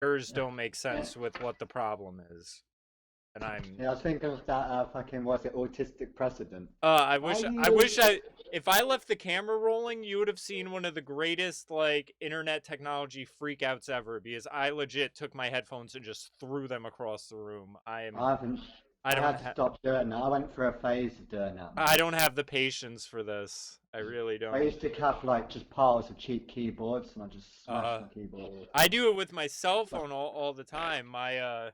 Yours don't make sense with what the problem is. And I'm Yeah, I was thinking of that fucking, was it autistic precedent? I I wish I use. wish I if I left the camera rolling, you would have seen one of the greatest like internet technology freakouts ever because I legit took my headphones and just threw them across the room. I haven't. I I don't had to ha stop doing that. I went through a phase of doing that, I man. don't have the patience for this. I really I don't. used to have like just piles of cheap keyboards, and I just smashed Uh my keyboard all the I time. do it with my cell But phone all the time. My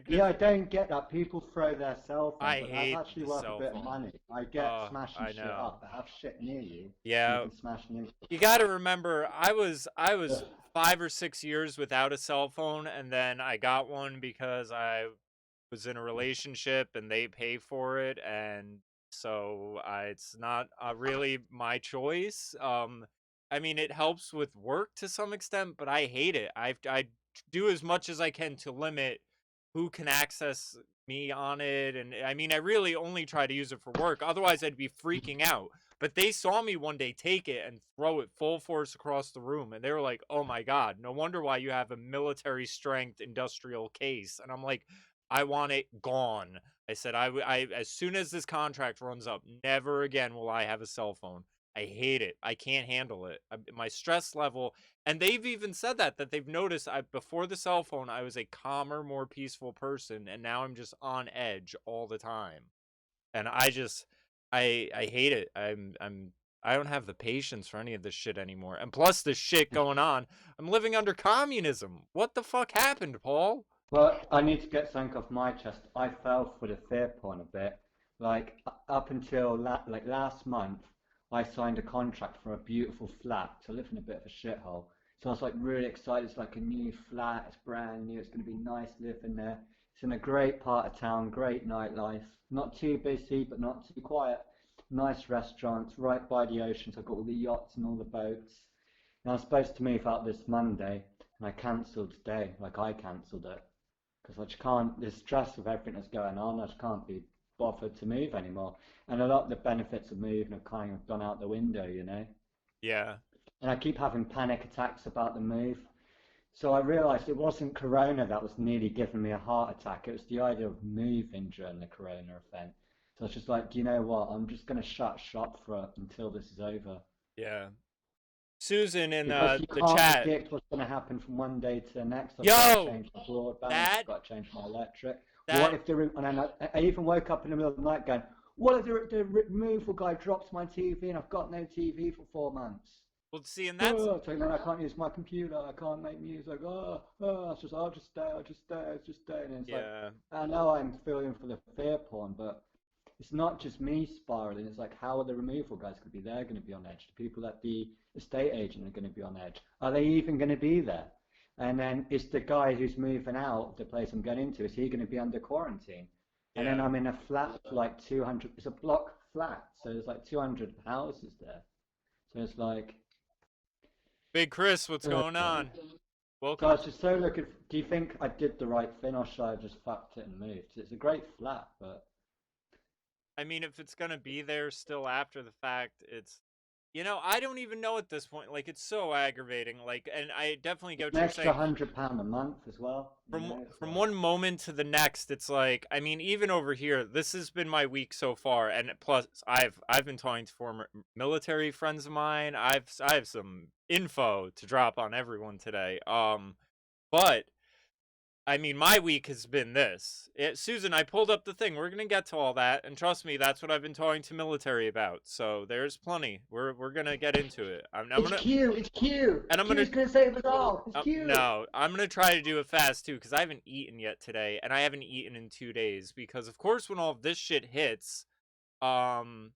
yeah, I significant don't get that. People throw their cell phone, I but that's hate actually the worth a cell bit of phone. money. I get smashing I shit know. up. I have shit near you, and you Yeah, can smash an you infrastructure. got to remember I was Ugh. 5 or 6 years without a cell phone and then I got one because I was in a relationship and they pay for it and so it's not really my choice. I mean it helps with work to some extent, but I hate it. I do as much as I can to limit who can access me on it, and I mean I really only try to use it for work. Otherwise I'd be freaking out. But they saw me one day take it and throw it full force across the room, and they were like, "Oh my god, no wonder why you have a military strength industrial case." And I'm like, "I want it gone." I said, I as soon as this contract runs up, never again will I have a cell phone. I hate it. I can't handle it. My stress level, and they've even said that they've noticed I before the cell phone I was a calmer, more peaceful person, and now I'm just on edge all the time. And I just I hate it. I don't have the patience for any of this shit anymore. And plus this shit going on, I'm living under communism. What the fuck happened, Paul? Well, I need to get something off my chest. I fell for the fear porn a bit. Like up until like last month, I signed a contract for a beautiful flat. So I live in a bit of a shithole. So I was like really excited. It's like a new flat. It's brand new. It's going to be nice living there. It's in a great part of town. Great nightlife. Not too busy, but not too quiet. Nice restaurants right by the ocean. So I've got all the yachts and all the boats. And I was supposed to move out this Monday, and I cancelled today. Like I cancelled it because I just can't. The stress of everything that's going on, I just can't be bothered to move anymore. And a lot of the benefits of moving have kind of gone out the window, you know. Yeah. And I keep having panic attacks about the move. So I realised it wasn't Corona that was nearly giving me a heart attack. It was the idea of moving during the Corona event. So I was just like, do you know what? I'm just going to shut shop for until this is over. Yeah. Susan in Because you the can't chat. predict what's going to happen from one day to the next. I've got to Yo, change my broadband, that I've got to change my electric. What that if and then I even woke up in the middle of the night going, what if the removal guy drops my TV and I've got no TV for 4 months? well see and that's Oh, so then I can't use my computer, I can't make music. I'll just stay, I'll just stay. And it's like, yeah. I know I'm feeling for the fear porn, but it's not just me spiraling. It's like, how are the removal guys going to be? They're going to be on edge. The people at the estate agent are going to be on edge. Are they even going to be there? And then is the guy who's moving out of the place I'm going into, is he going to be under quarantine? And then Yeah. I'm in a flat for like 200, it's a block flat. So there's like 200 houses there. So it's like, Big Chris, what's uh, going on? so I Welcome. was just so looking, do you think I did the right thing or should I have just fucked it and moved? It's a great flat, but I mean, if it's gonna be there still after the fact, I don't even know at this point. Like, it's so aggravating. Like, and I definitely get it's what an you're extra saying. £100 a month as well. You From know, it's from like, one moment to the next, it's like, I mean, even over here, this has been my week so far, and plus, I've been talking to former military friends of mine. I have some info to drop on everyone today. But I mean, my week has been this. Susan, I pulled up the thing. We're gonna get to all that, and trust me, that's what I've been talking to military about. So there's plenty. We're gonna get into it. I'm it's gonna Q, it's Q. and I'm gonna Q's gonna save us all. It's Q. no, I'm gonna try to do it fast too, because I haven't eaten yet today, and I haven't eaten in 2 days. Because of course, when all of this shit hits, um,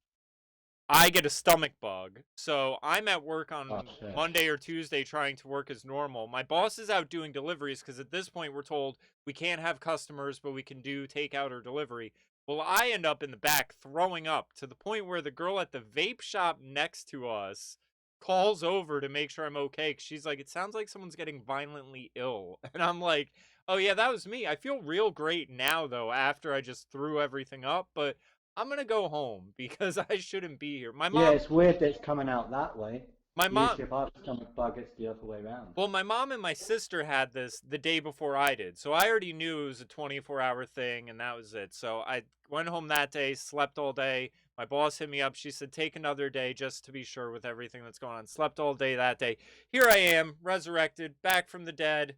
I get a stomach bug. So I'm at work Oh on shit. Monday or Tuesday trying to work as normal. My boss is out doing deliveries because at this point we're told we can't have customers, but we can do takeout or delivery. Well, I end up in the back throwing up to the point where the girl at the vape shop next to us calls over to make sure I'm okay. 'Cause she's like, it sounds like someone's getting violently ill. And I'm like, oh yeah, that was me. I feel real great now though, after I just threw everything up. But I'm gonna go home because I shouldn't be here. My Yeah, mom, it's weird that it's coming out that way. My mom, Usually, if I have a stomach bug, it's the other way around. well, my mom and my sister had this the day before I did. So I already knew it was a 24-hour thing and that was it. So I went home that day, slept all day. My boss hit me up. She said, take another day just to be sure with everything that's going on. Slept all day that day. Here I am, resurrected, back from the dead,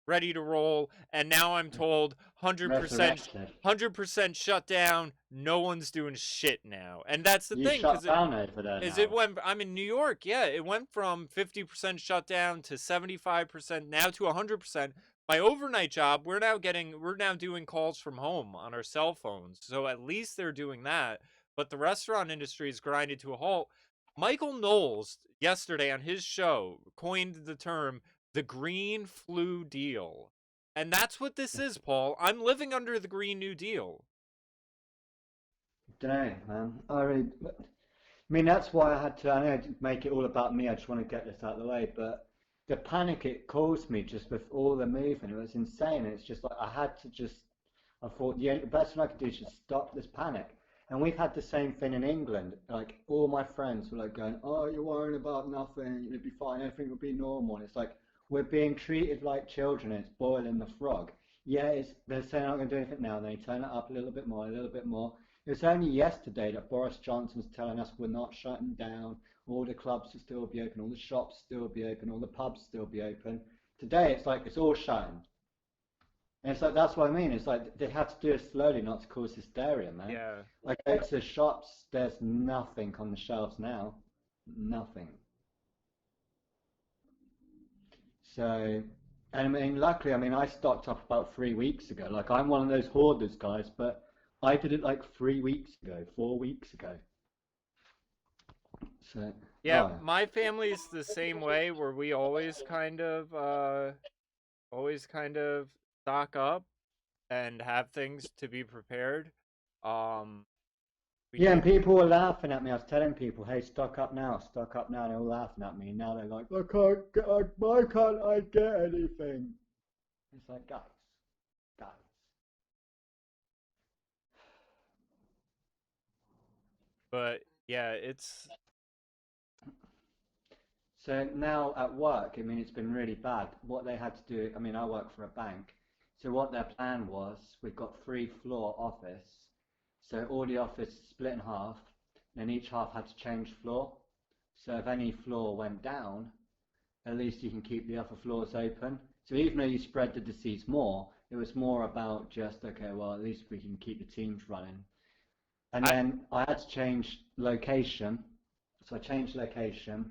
ready to roll, and now I'm told 100% Resurrected. 100% shut down. No one's doing shit now. And that's the You thing shut cuz down over there it now. went, I'm in New York. Yeah, it went from 50% shut down to 75% now to 100%. My overnight job, we're now doing calls from home on our cell phones. So at least they're doing that, but the restaurant industry is grinded to a halt. Michael Knowles yesterday on his show coined the term the green flu deal. And that's what this is, Paul. I'm living under the Green New Deal. Don't know, man. I mean, that's why I had to. I know to make it all about me. I just want to get this out of the way. But the panic it caused me just with all the movement, it was insane. And it's just like I had to just. I thought the best thing I could do is just stop this panic. And we've had the same thing in England. Like all my friends were like going, "Oh, you're worrying about nothing. It'll be fine. Everything will be normal." And it's like we're being treated like children. And it's boiling the frog. Yeah, they're saying I'm not going to do anything now. And then you turn it up a little bit more, a little bit more. It was only yesterday that Boris Johnson was telling us we're not shutting down, all the clubs will still be open, all the shops still be open, all the pubs still be open. Today it's like it's all shutting. And it's like that's what I mean. It's like they have to do it slowly not to cause hysteria, man. Yeah. Like go to the shops, there's nothing on the shelves now. Nothing. So, and I mean, luckily, I mean, I stocked up about 3 weeks ago. Like, I'm one of those hoarders, guys, but I did it like 3 weeks ago, 4 weeks ago. So, Yeah, oh, my family's the same way where we always kind of stock up and have things to be prepared. Um we yeah, do and people were laughing at me. I was telling people, "Hey, stock up now." And they were laughing at me. And now they're like, why can't I get anything?" It's like, guys. but yeah, it's So now at work, I mean, it's been really bad. What they had to do, I mean, I work for a bank. So what their plan was, we've got 3 floor office. So all the office split in half, and each half had to change floor. So if any floor went down, at least you can keep the other floors open. So even though you spread the disease more, it was more about just, okay, well, at least we can keep the teams running. And I then I had to change location. So I changed location,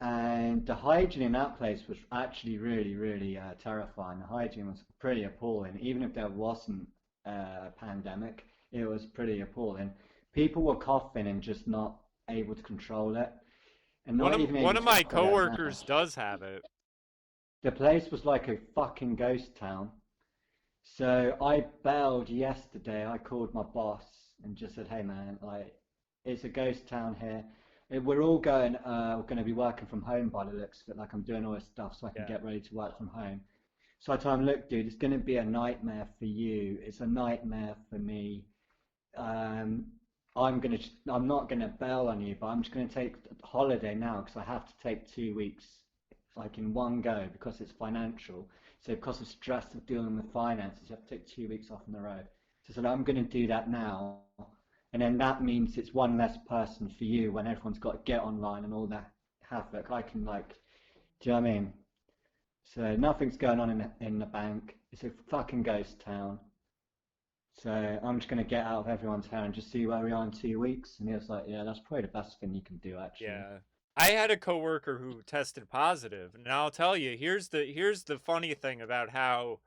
and the hygiene in that place was actually really, really terrifying. The hygiene was pretty appalling. Even if there wasn't a pandemic, it was pretty appalling. People were coughing and just not able to control it, and not even one able of to my control their coworkers mouth. does have it. The place was like a fucking ghost town. So I bailed yesterday. I called my boss and just said, "Hey man, like it's a ghost town here. We're all going to be working from home by the looks of it. Like I'm doing all this stuff so I can Yeah. get ready to work from home." So I told him, "Look, dude, it's going to be a nightmare for you. It's a nightmare for me. Um, I'm not gonna bail on you, but I'm just gonna take a holiday now because I have to take 2 weeks, like in one go, because it's financial. So because of stress of dealing with finances, you have to take 2 weeks off on the road. So I said, I'm gonna do that now, and then that means it's one less person for you when everyone's got to get online and all that havoc. I can like, do you know what I mean? So nothing's going on in the bank. It's a fucking ghost town. So I'm just going to get out of everyone's hair and just see where we are in 2 weeks. And he was like, yeah, that's probably the best thing you can do, actually. Yeah. I had a coworker who tested positive, and I'll tell you, here's the funny thing about how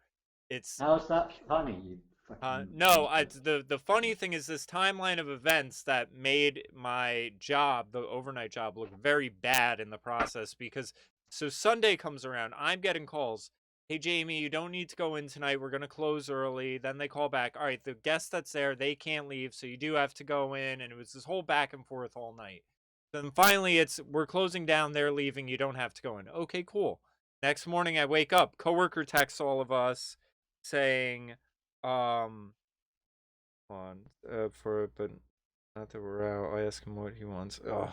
it's How's that funny, you fucking no, idiot? the funny thing is this timeline of events that made my job, the overnight job, look very bad in the process because so Sunday comes around, I'm getting calls. Hey Jamie, you don't need to go in tonight. We're gonna close early. Then they call back. All right, the guest that's there, they can't leave, so you do have to go in. And it was this whole back and forth all night. Then finally, it's we're closing down. They're leaving. You don't have to go in. Okay, cool. Next morning, I wake up. Coworker texts all of us saying um, on for but not that we're out. I ask him what he wants. Ugh.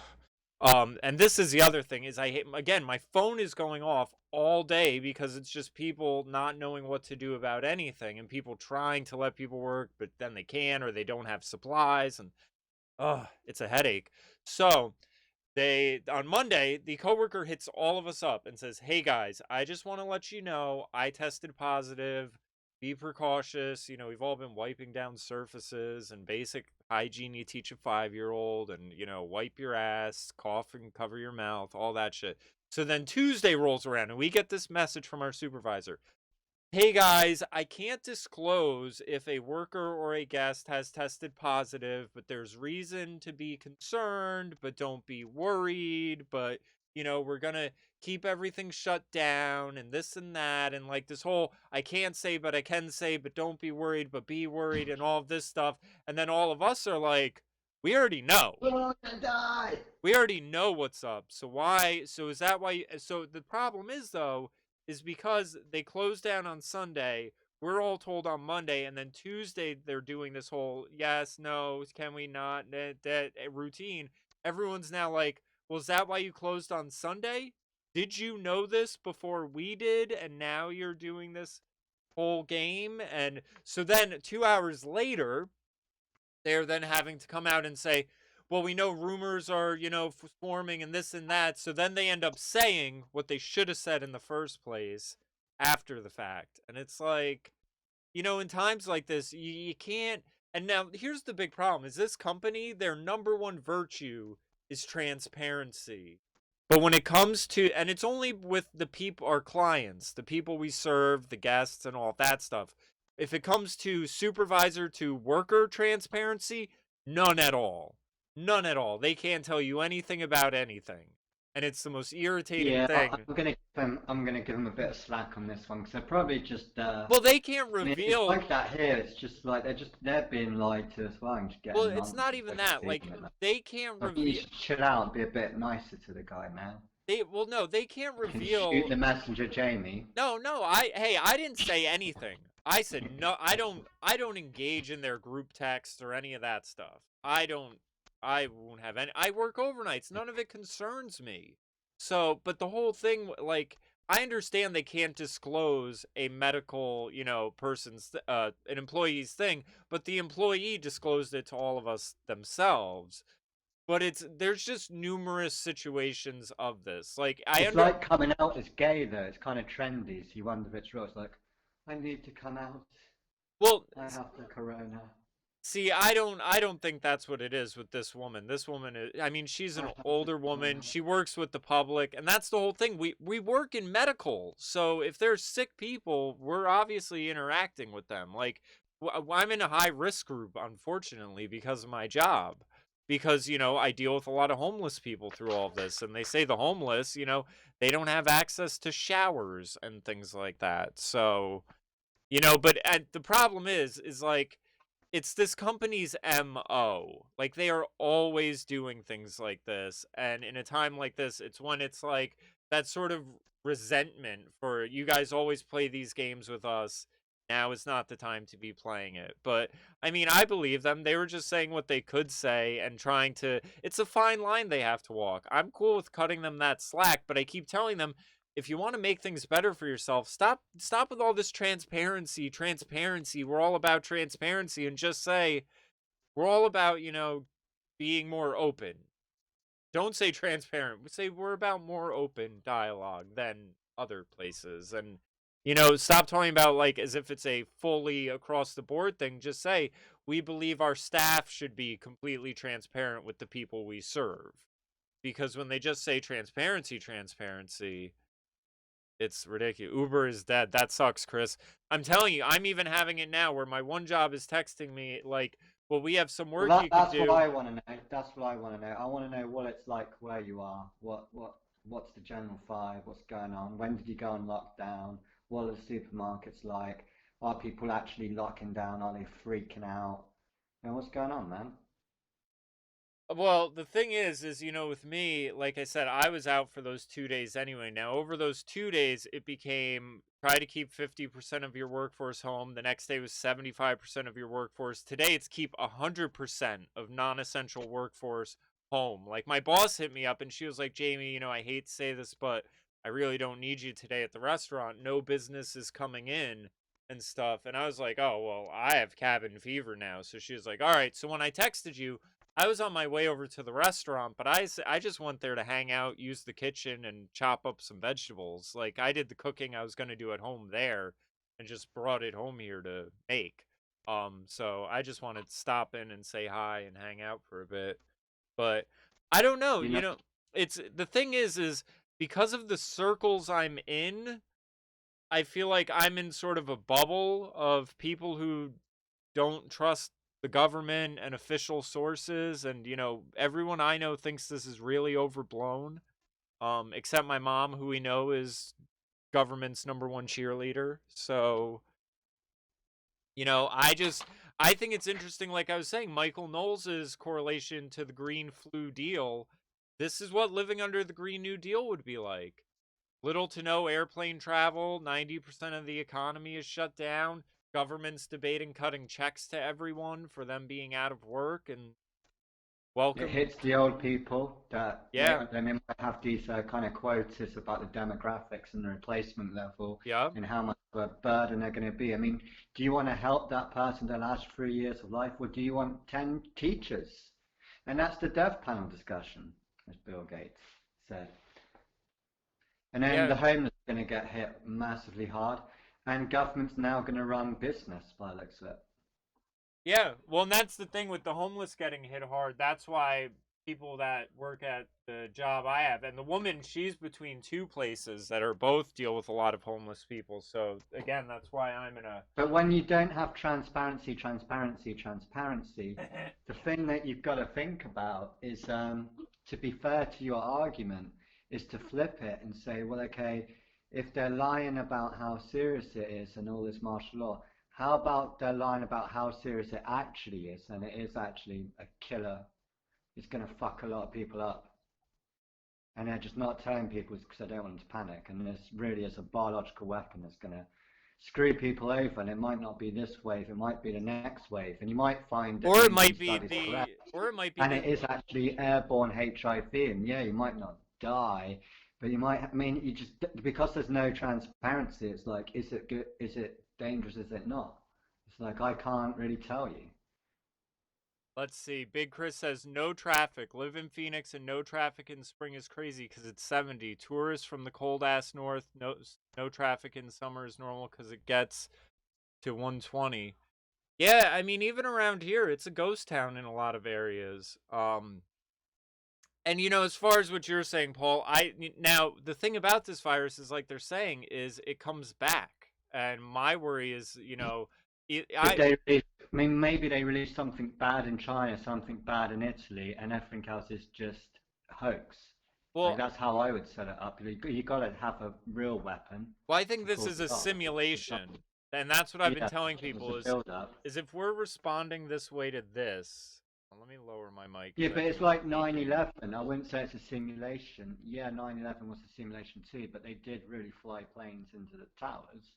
And this is the other thing is I hate again, my phone is going off all day because it's just people not knowing what to do about anything and people trying to let people work, but then they can or they don't have supplies and it's a headache. So they on Monday, the coworker hits all of us up and says, "Hey guys, I just want to let you know I tested positive. Be precautious. You know, we've all been wiping down surfaces and basic hygiene you teach a 5-year-old and, you know, wipe your ass, cough and cover your mouth, all that shit." So then Tuesday rolls around and we get this message from our supervisor. Hey guys, I can't disclose if a worker or a guest has tested positive, but there's reason to be concerned, but don't be worried. But, you know, we're going to keep everything shut down and this and that. And like this whole I can't say, but I can say, but don't be worried, but be worried, and all of this stuff. And then all of us are like, we already know. We're all gonna die. We already know what's up. So why? So is that why? So the problem is though, is because they closed down on Sunday. We're all told on Monday, and then Tuesday they're doing this whole yes, no, can we not that routine. Everyone's now like, well, is that why you closed on Sunday? Did you know this before we did, and now you're doing this whole game? And so then 2 hours later, they're then having to come out and say, well, we know rumors are, you know, forming and this and that. So then they end up saying what they should have said in the first place after the fact. And it's like, you know, in times like this, you can't. And now here's the big problem is this company, their number one virtue is transparency. But when it comes to, and it's only with the people, our clients, the people we serve, the guests, and all that stuff. If it comes to supervisor to worker transparency, none at all. None at all. They can't tell you anything about anything. And it's the most irritating Yeah, thing. I'm gonna give them a bit of slack on this one because they're probably just. Well, they can't I mean, it's reveal. like that here. It's just like they're being lied to as well and just Well, getting it's not nonsense even like that. Like, receiving it. they can't I think you reveal. should chill out and be a bit nicer to the guy, man. Well, no, they can't You can shoot reveal. the messenger, Jamie. No, no, hey, I didn't say anything. I said no, I don't engage in their group text or any of that stuff. I won't have any. I work overnights. None of it concerns me. So, but the whole thing like I understand they can't disclose a medical, you know, person's an employee's thing, but the employee disclosed it to all of us themselves. But there's just numerous situations of this. Like I It's under like coming out as gay though. It's kind of trendy, so you wonder if it's real. It's like, I need to come out. well, I have the corona. see, I don't think that's what it is with this woman. This woman is, I mean, she's I an have the older woman. corona. She works with the public, and that's the whole thing. We work in medical. So if there's sick people, we're obviously interacting with them. Like I'm in a high risk group unfortunately because of my job. Because, you know, I deal with a lot of homeless people through all of this, and they say the homeless, you know, they don't have access to showers and things like that. So, you know, but the problem is like it's this company's MO. Like they are always doing things like this. And in a time like this, it's when it's like that sort of resentment for you guys always play these games with us. Now is not the time to be playing it. But I mean, I believe them. They were just saying what they could say and trying to, it's a fine line they have to walk. I'm cool with cutting them that slack, but I keep telling them if you want to make things better for yourself, stop with all this transparency. We're all about transparency and just say we're all about, you know, being more open. Don't say transparent. Say we're about more open dialogue than other places. And you know, stop talking about like as if it's a fully across the board thing. Just say we believe our staff should be completely transparent with the people we serve. Because when they just say transparency, it's ridiculous. Uber is dead. That sucks, Chris. I'm telling you, I'm even having it now where my one job is texting me like, "Well, we have some Well, work you could that's what do." I want to know. That's what I want to know. I want to know what it's like where you are. What's the general vibe? What's going on? When did you go on lockdown? What are the supermarkets like? Are people actually locking down? Are they freaking out? You know, what's going on, man? Well, the thing is you know, with me, like I said, I was out for those 2 days anyway. Now, over those 2 days, it became try to keep 50% of your workforce home. The next day was 75% of your workforce. Today, it's keep 100% of non-essential workforce home. Like my boss hit me up and she was like, "Jamie, I hate to say this, but I really don't need you today at the restaurant. No business is coming in and stuff." And I was like, "Oh, well, I have cabin fever now." So she was like, "All right." So when I texted you, I was on my way over to the restaurant, but I just went there to hang out, use the kitchen and chop up some vegetables. Like I did the cooking I was going to do at home there and just brought it home here to make. So I just wanted to stop in and say hi and hang out for a bit. But I don't know, You know, it's the thing is because of the circles I'm in, I feel like I'm in sort of a bubble of people who don't trust the government and official sources, and everyone I know thinks this is really overblown. Except my mom, who we know is government's number one cheerleader. So, I think it's interesting, like I was saying, Michael Knowles's correlation to the green flu deal. This is what living under the Green New Deal would be like. Little to no airplane travel, 90% of the economy is shut down. Government's debating cutting checks to everyone for them being out of work and it welcome. hits the old people that Yeah, they might have these kind of quotas about the demographics and the replacement level yeah. and how much of a burden they're going to be. I mean, do you want to help that person their last 3 years of life, or do you want 10 teachers? And that's the death panel discussion, as Bill Gates said. And then Yeah, the homeless are going to get hit massively hard, and government's now going to run business by the looks of it. yeah. Well, and that's the thing with the homeless getting hit hard. That's why people that work at the job I have, and the woman, she's between two places that are both deal with a lot of homeless people. So again, that's why I'm in a. But when you don't have transparency, the thing that you've got to think about is, to be fair to your argument, is to flip it and say, well, okay, if they're lying about how serious it is and all this martial law, how about they're lying about how serious it actually is, and it is actually a killer. It's going to fuck a lot of people up. And they're just not telling people because they don't want them to panic. And this really is a biological weapon that's going to screw people over. And it might not be this wave, it might be the next wave. And you might find that Or it you've been might be studied correct. the, or it might be And the. it is actually airborne HIV. And yeah, you might not die, but you might, I mean, you just, because there's no transparency, it's like, is it good? Is it dangerous? Is it not? It's like, I can't really tell you. Let's see. Big Chris says no traffic. Live in Phoenix and no traffic in spring is crazy because it's 70. Tourists from the cold ass north. No traffic in summer is normal because it gets to 120. Yeah, I mean even around here, it's a ghost town in a lot of areas. And as far as what you're saying, Paul, now the thing about this virus is like they're saying is it comes back, and my worry is Did they release, I mean, maybe they released something bad in China, something bad in Italy, and everything else is just a hoax. Like, well that's how I would set it up. You got to have a real weapon Well, I think to this cause is it a off. It's not, simulation, and that's what I've been yeah, telling there's people a is build up. is if we're responding this way to this. Let me lower my mic Yeah, because I but it's keep like speaking. 9/11. I wouldn't say it's a simulation. Yeah, 9/11 was a simulation too, but they did really fly planes into the towers.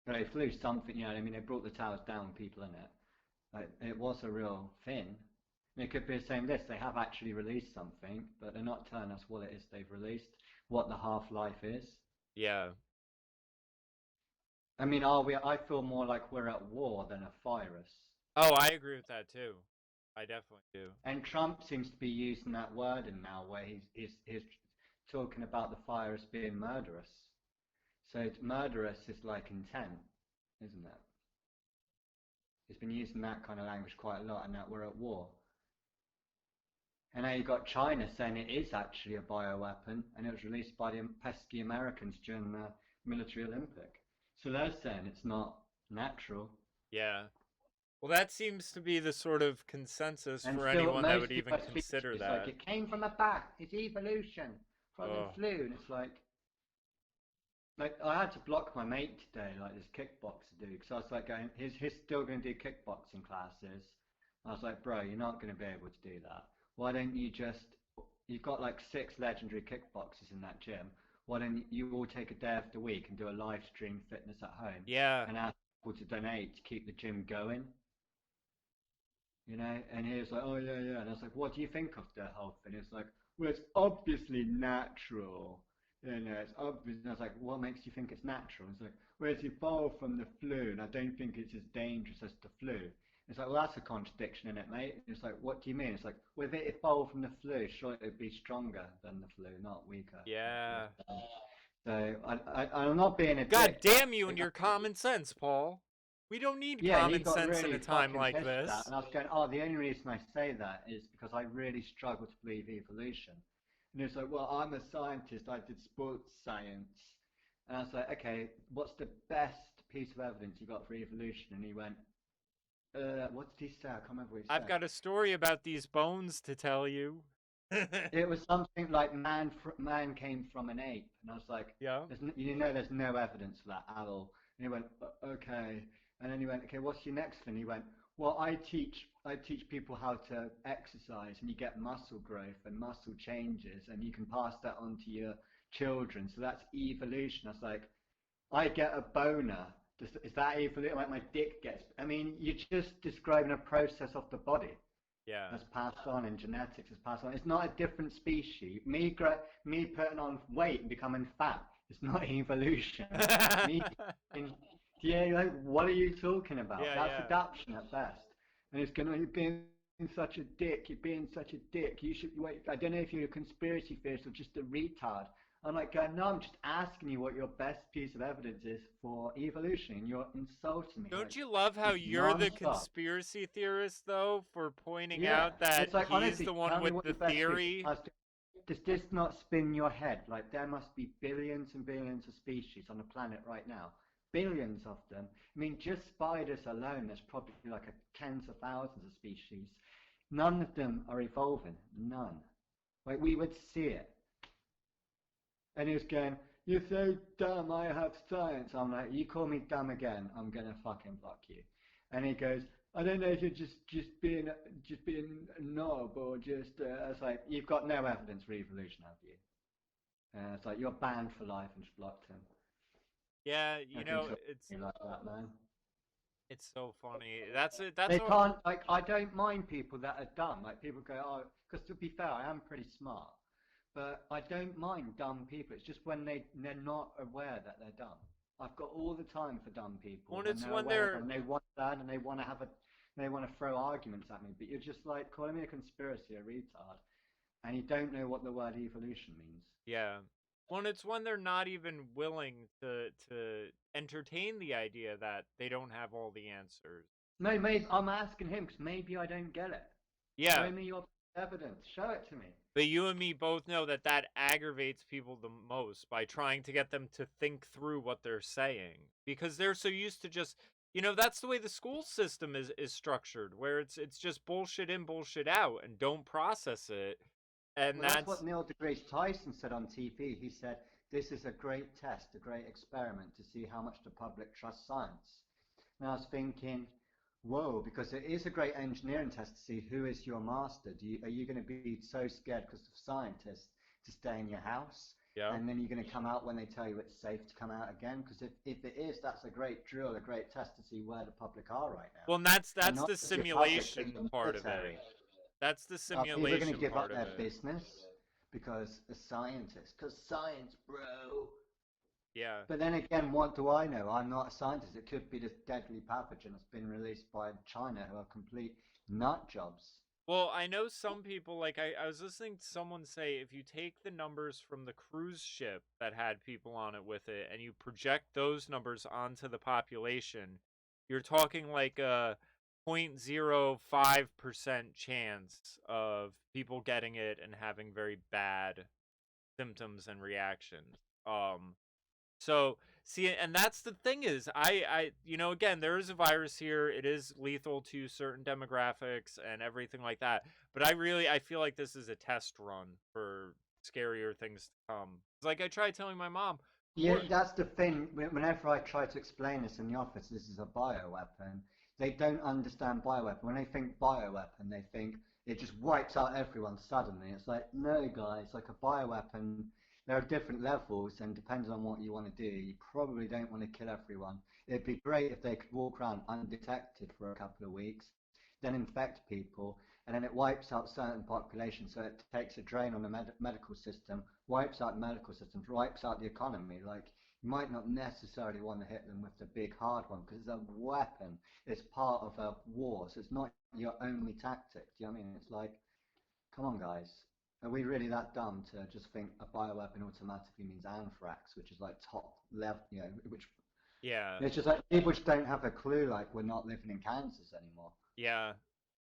They flew something, I mean, they brought the towers down with people in it. Like, it was a real thing. It could be the same list. They have actually released something, but they're not telling us what it is they've released, what the half-life is. Yeah. I mean, are we? I feel more like we're at war than a virus. Oh, I agree with that too. I definitely do. And Trump seems to be using that wording now, where he's talking about the virus being murderous. So it's murderous is like intent, isn't it? He's been using that kind of language quite a lot, and that we're at war. And now you've got China saying it is actually a bioweapon, and it was released by the pesky Americans during the military Olympic. So they're saying it's not natural. Yeah. Well, that seems to be the sort of consensus And for still, anyone that most would people even I speak to, consider it's like, that. it came from a bat, it's evolution, from the Oh, flu. And it's like I had to block my mate today, like this kickboxer dude, because I was like going, he's still going to do kickboxing classes. I was like, bro, you're not going to be able to do that. Why don't you just, you've got like 6 legendary kickboxers in that gym. Why don't you all take a day of the week and do a live stream fitness at home yeah. and ask people to donate to keep the gym going? you know? And he was like, oh yeah, yeah. And I was like, what do you think of the whole thing? It's like, well, it's obviously natural. You know, it's obvious. And I was like, what makes you think it's natural? It's like, well, it's evolved from the flu, and I don't think it's as dangerous as the flu. It's like, well, that's a contradiction in it, mate. It's like, what do you mean? It's like, well, if it evolved from the flu, surely it would be stronger than the flu, not weaker. Yeah. So I'm not being a God dick, but damn you and your common sense, Paul. We don't need yeah, and he common got sense in really a time fucking like pissed at that. this. And I was going, oh, the only reason I say that is because I really struggle to believe evolution. And he was like, well, I'm a scientist. I did sports science. And I was like, okay, what's the best piece of evidence you got for evolution? And he went, what did he say? I can't remember what he I've said. got a story about these bones to tell you. It was something like man came from an ape, and I was like, Yeah. there's no evidence for that at all. And he went, okay. And then he went, okay, what's your next thing? He went, well, I teach people how to exercise, and you get muscle growth and muscle changes, and you can pass that on to your children. So that's evolution. I was like, I get a boner. Is that evolution? Like my dick gets. I mean, you're just describing a process of the body Yeah. that's passed on in genetics is passed on. It's not a different species. Me putting on weight and becoming fat. It's not evolution. Me, in, yeah, like what are you talking about? Yeah, That's yeah. adaptation at best. And it's gonna you're being such a dick. You're being such a dick. You should wait. I don't know if you're a conspiracy theorist or just a retard. I'm like, no, I'm just asking you what your best piece of evidence is for evolution. And you're insulting me like Don't you love how just you're the non-stop. conspiracy theorist, though, for pointing Yeah, out that it's like he's honestly, the one tell me with what the your best food. theory? Does this not spin your head? Like there must be billions and billions of species on the planet right now, billions of them. I mean, just spiders alone, there's probably like tens of thousands of species. None of them are evolving. None. Like we would see it. And he was going, "You're so dumb. I have science." I'm like, "You call me dumb again, I'm gonna fucking block you." And he goes, "I don't know if you're just being a knob or just." I was like, "You've got no evidence for evolution, have you?" It's like you're banned for life, and just blocked him. Yeah, I think so. it's Like that, man. it's so funny. That's it. That's They what. can't like. I don't mind people that are dumb. Like people go, "Oh," because to be fair, I am pretty smart. But I don't mind dumb people. It's just when they're not aware that they're dumb. I've got all the time for dumb people When when it's they're when aware they're and they want that and they want to throw arguments at me. But you're just like calling me a conspiracy, a retard, and you don't know what the word evolution means. yeah. When they're not even willing to entertain the idea that they don't have all the answers. No, maybe I'm asking him because maybe I don't get it. Yeah, Show me your evidence. Show it to me. but you and me both know that that aggravates people the most by trying to get them to think through what they're saying because they're so used to just that's the way the school system is structured where it's just bullshit in bullshit out and don't process it and Well, that's that's what Neil deGrasse Tyson said on TV. He said, "This is a great test, a great experiment to see how much the public trusts science." And I was thinking, whoa, because it is a great engineering test to see who is your master. Are you going to be so scared because of scientists to stay in your house? yeah. And then you're going to come out when they tell you it's safe to come out again? Because if it is, that's a great drill, a great test to see where the public are right now. Well, and And that's not the just your public, but simulation your part of it. military. That's the Are people going to simulation give up part of their it. business because a scientist? Because science, bro. Yeah. But then again, what do I know? I'm not a scientist. It could be this deadly pathogen that's been released by China who are complete nut jobs. Well, I know some people, like, I was listening to someone say if you take the numbers from the cruise ship that had people on it with it and you project those numbers onto the population, you're talking like a 0.05% chance of people getting it and having very bad symptoms and reactions. So see, and that's the thing is, again, there is a virus here. It is lethal to certain demographics and everything like that. But I feel like this is a test run for scarier things to come. It's like I tried telling my mom, Yeah, what? that's the thing. Whenever I try to explain this in the office, this is a bioweapon. They don't understand bioweapon. When they think bioweapon, they think it just wipes out everyone suddenly. It's like, no, guys, like a bioweapon, there are different levels, and depending on what you want to do, you probably don't want to kill everyone. It'd be great if they could walk around undetected for a couple of weeks. then infect people, and then it wipes out certain populations. So it takes a drain on the medical system, wipes out the medical system, wipes out the economy. Like, you might not necessarily want to hit them with the big hard one because it's a weapon. It's part of a war, so it's not your only tactic. Do you know what I mean? It's like, come on, guys. Are we really that dumb to just think a bioweapon automatically means anthrax, which is like top level, you know, which Yeah. it's just like people just don't have a clue. Like, we're not living in Kansas anymore. Yeah.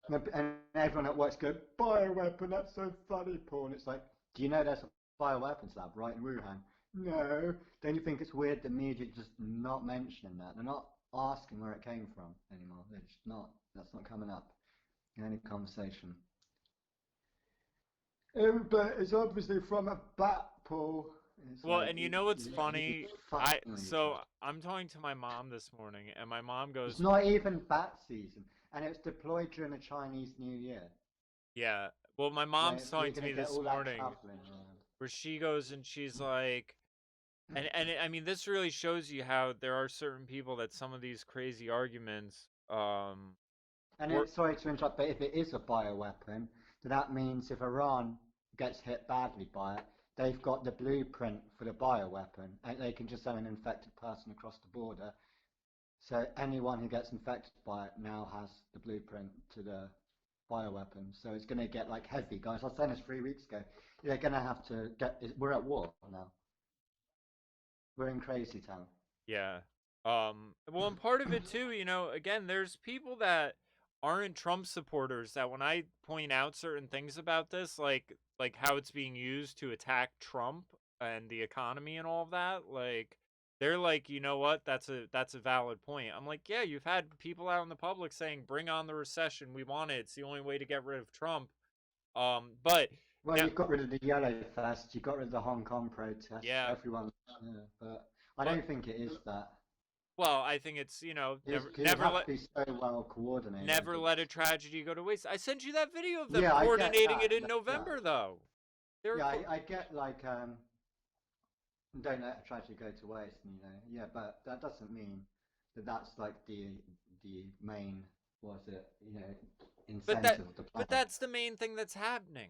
And everyone at work's going, bioweapon, that's so funny, Paul. And it's like, do you know there's a bioweapons lab right in Wuhan? No. Don't you think it's weird the media just not mentioning that? They're not asking where it came from anymore. They're just not. That's not coming up in any conversation. But it's obviously from a bat, Paul. It's Well, like, and you know what's you're funny? fucking with each other. I'm talking to my mom this morning, and my mom It's goes, not even bat season, and it's deployed during the Chinese New Year. yeah. Well, my Like, mom's so you're talking to gonna me get this all that morning, traveling around. where she goes and she's like, and I mean, this really shows you how there are certain people that some of these crazy arguments, And work. sorry to interrupt, but if it is a bioweapon, then that means if Iran gets hit badly by it, they've got the blueprint for the bioweapon, and they can just send an infected person across the border. So anyone who gets infected by it now has the blueprint to the bioweapon. So it's going to get like heavy, guys. I was saying this 3 weeks ago. They're going to have to get. We're at war now. We're in crazy town. Yeah. Well, and part of it too, again, there's people that aren't Trump supporters that when I point out certain things about this, like how it's being used to attack Trump and the economy and all of that, like they're like, you know what? That's a valid point. I'm like, yeah, you've had people out in the public saying, "Bring on the recession. We want it. It's the only way to get rid of Trump." But Well, now, you got rid of the yellow fest. You got rid of the Hong Kong protests. yeah, Everyone, yeah, but I but don't think it is that. well, I think it's It would have to be so well coordinated. never let a It's tragedy go to waste. I sent you that video of them yeah, I get coordinating that. it in Yeah, November, though. They were yeah, I get like don't let a tragedy go to waste. You know, yeah, but that doesn't mean that that's like the main was it you know but that incentive of the but plan. that's the main thing that's happening.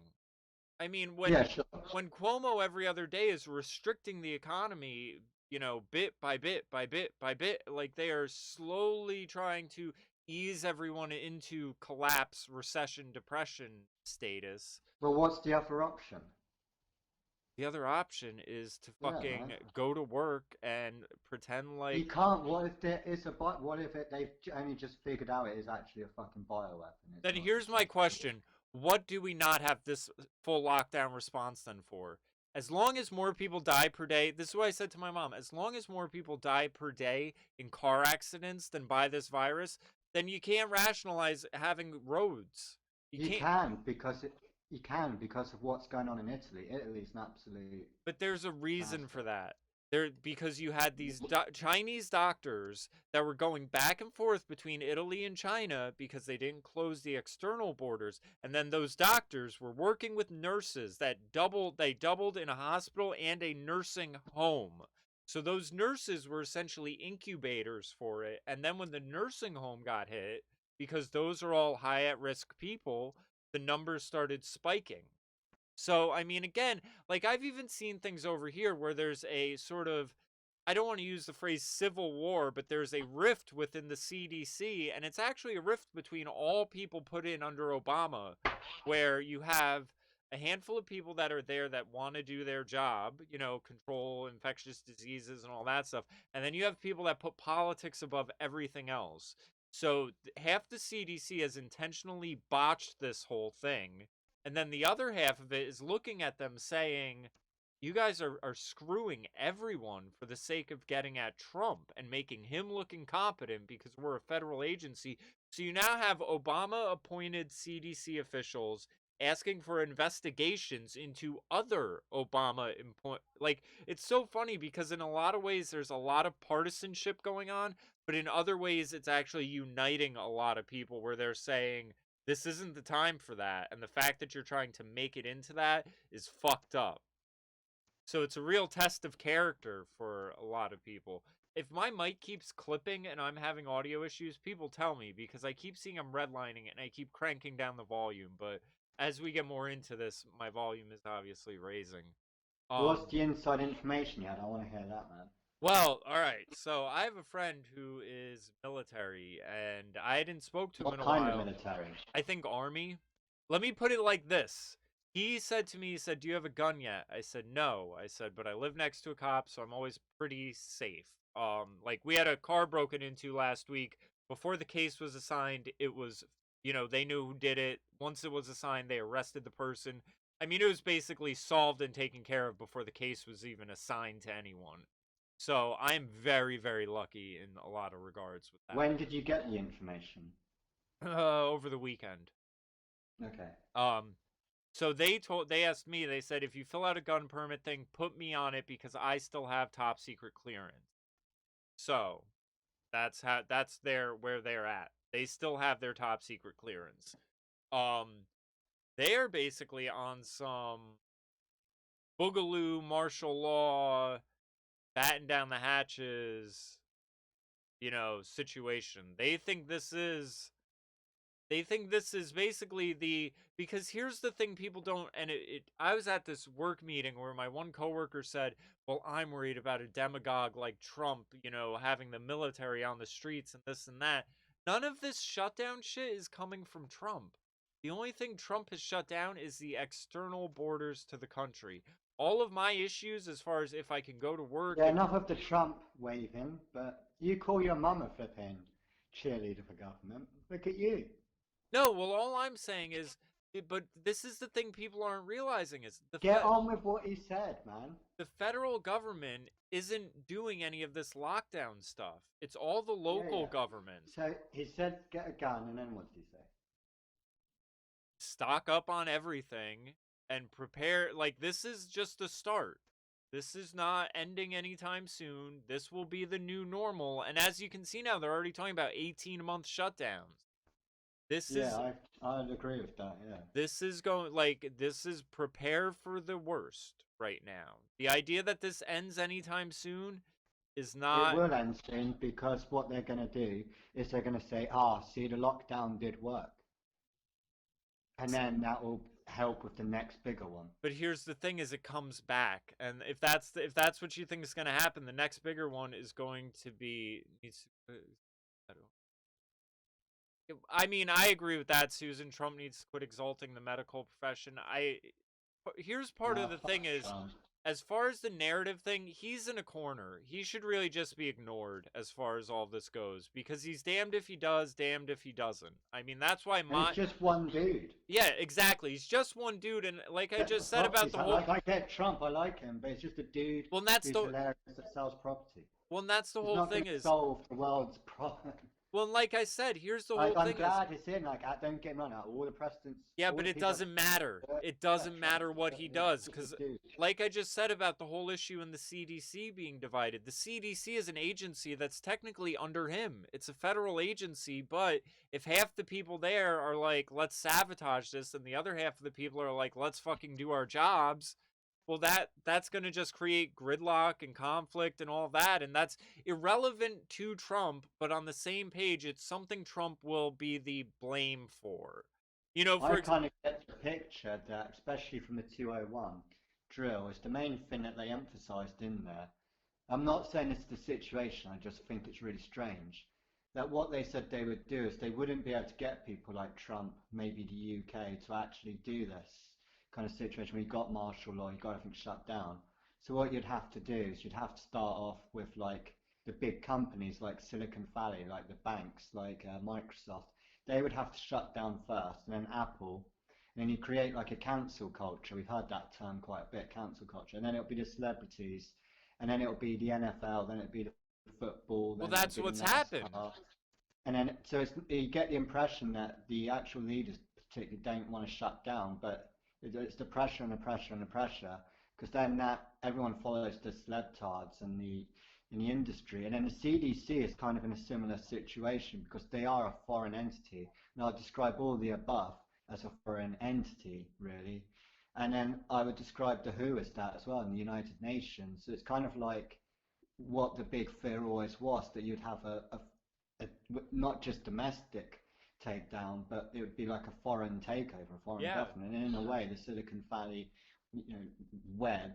I mean, Yeah, sure. when Cuomo every other day is restricting the economy, bit by bit by bit by bit, like they are slowly trying to ease everyone into collapse, recession, depression status. But what's the other option? The other option is to Yeah, man. fucking go to work and pretend You like. can't. What if there is a but? What if they've only just figured out it is actually a fucking bioweapon? It's Then not here's just my like question. What do we not have this full lockdown response then for? As long as more people die per day, this is what I said to my mom. As long as more people die per day in car accidents than by this virus, then you can't rationalize having roads. You you can't. can because you can because of what's going on in Italy. Italy's an absolute But there's a reason for disaster. that. There because you had these Chinese doctors that were going back and forth between Italy and China because they didn't close the external borders, and then those doctors were working with nurses that doubled in a hospital and a nursing home. So those nurses were essentially incubators for it, and then when the nursing home got hit, because those are all high at risk people, the numbers started spiking. So, I mean, again, like I've even seen things over here where there's a sort of, I don't want to use the phrase civil war, but there's a rift within the CDC, and it's actually a rift between all people put in under Obama, where you have a handful of people that are there that want to do their job, control infectious diseases and all that stuff, and then you have people that put politics above everything else. So, half the CDC has intentionally botched this whole thing, and then the other half of it is looking at them saying, you guys are screwing everyone for the sake of getting at Trump and making him look incompetent because we're a federal agency. So you now have Obama appointed CDC officials asking for investigations into other like it's so funny because in a lot of ways there's a lot of partisanship going on, but in other ways it's actually uniting a lot of people where they're saying this isn't the time for that. And the fact that you're trying to make it into that is fucked up. So it's a real test of character for a lot of people. if my mic keeps clipping and I'm having audio issues, people tell me because I keep seeing I'm redlining it and I keep cranking down the volume. But as we get more into this, my volume is obviously raising. What's Um, the inside information you had? I want to hear that, man. well, all right. So I have a friend who is military, and I hadn't spoke to him in What a kind of while. military? I think Army. Let me put it like this. He said to me, he said, "Do you have a gun yet?" I said, "No." I said, "But I live next to a cop, so I'm always pretty safe." Like we had a car broken into last week. Before the case was assigned, it was, they knew who did it. Once it was assigned, they arrested the person. I mean, it was basically solved and taken care of before the case was even assigned to anyone. So I'm very, very lucky in a lot of regards with that. When did you get the information? Over the weekend. Okay. Um, so they asked me, they said, if you fill out a gun permit thing, put me on it because I still have top secret clearance. So that's where they're at. They still have their top secret clearance. Um, they are basically on some boogaloo martial law, batten down the hatches, situation. They think this is basically because here's the thing people don't, and I was at this work meeting where my one coworker said, well, I'm worried about a demagogue like Trump, having the military on the streets and this and that. None of this shutdown shit is coming from Trump. The only thing Trump has shut down is the external borders to the country. All of my issues, as far as if I can go to work, Yeah, enough of the Trump waving, but you call your mum a flipping cheerleader for government. Look at you. no, well, all I'm saying is, but this is the thing people aren't realizing is Get on with what he said, man. the federal government isn't doing any of this lockdown stuff. It's all the Yeah, local yeah. government. So he said get a gun, and then what did he say? Stock up on everything and prepare. Like, this is just the start. This is not ending anytime soon. This will be the new normal. And as you can see now, they're already talking about 18-month shutdowns. This Yeah, is I'd agree with that. Yeah. this is prepare for the worst right now. The idea that this ends anytime soon is It not. will end soon because what they're going to do is they're going to say, ah, see, the lockdown did work. And then that will help with the next bigger one. But here's the thing: is it comes back, and if that's what you think is going to happen, the next bigger one is going to be I mean, I agree with that. Susan, Trump needs to quit exalting the medical profession. Here's part of Nah, the fuck thing is, Trump. as far as the narrative thing, he's in a corner. He should really just be ignored as far as all this goes because he's damned if he does, damned if he doesn't. I mean, that's why And he's just one dude. yeah, exactly. He's just one dude, and like I Except for just said about properties. the whole, I get Trump, I like him, but it's just a dude well, and that's who's the hilarious that sells property. well, and that's the He's whole not going thing to is, solve the world's problem. well, and like I said, here's the Like, whole I'm thing is, glad it's in. Like, don't get me wrong. All the presidents, yeah, all but the it people doesn't matter. It that doesn't Trump, matter what he he's does just a because, dude. like I just said about the whole issue in the CDC being divided, the CDC is an agency that's technically under him. It's a federal agency, but if half the people there are like, let's sabotage this, and the other half of the people are like, let's fucking do our jobs, well, that's going to just create gridlock and conflict and all that, and that's irrelevant to Trump, but on the same page, it's something Trump will be the blame for. I kind of get the picture that, especially from the 201 drill, is the main thing that they emphasised in there. I'm not saying it's the situation, I just think it's really strange that what they said they would do is they wouldn't be able to get people like Trump, maybe the UK, to actually do this kind of situation where you got martial law, you got everything shut down. So what you'd have to do is you'd have to start off with like the big companies like Silicon Valley, like the banks, like Microsoft. They would have to shut down first, and then Apple, and then you create like a cancel culture. We've heard that term quite a bit, cancel culture. And then it'll be the celebrities, and then it'll be the NFL, then it'll be the football, Well, then it'll that's be the what's happened. NASCAR, and then so you get the impression that the actual leaders particularly don't want to shut down, but it's the pressure and the pressure and the pressure, because then that everyone follows the celebtards and the in the industry, and then the CDC is kind of in a similar situation because they are a foreign entity, and I'll describe all the above as a foreign entity, really. And then I would describe the WHO as that as well in the United Nations. So it's kind of like what the big fear always was, that you'd have a not just domestic takedown, but it would be like a foreign takeover, a foreign Yeah, government. And in a way, the Silicon Valley, you know, web,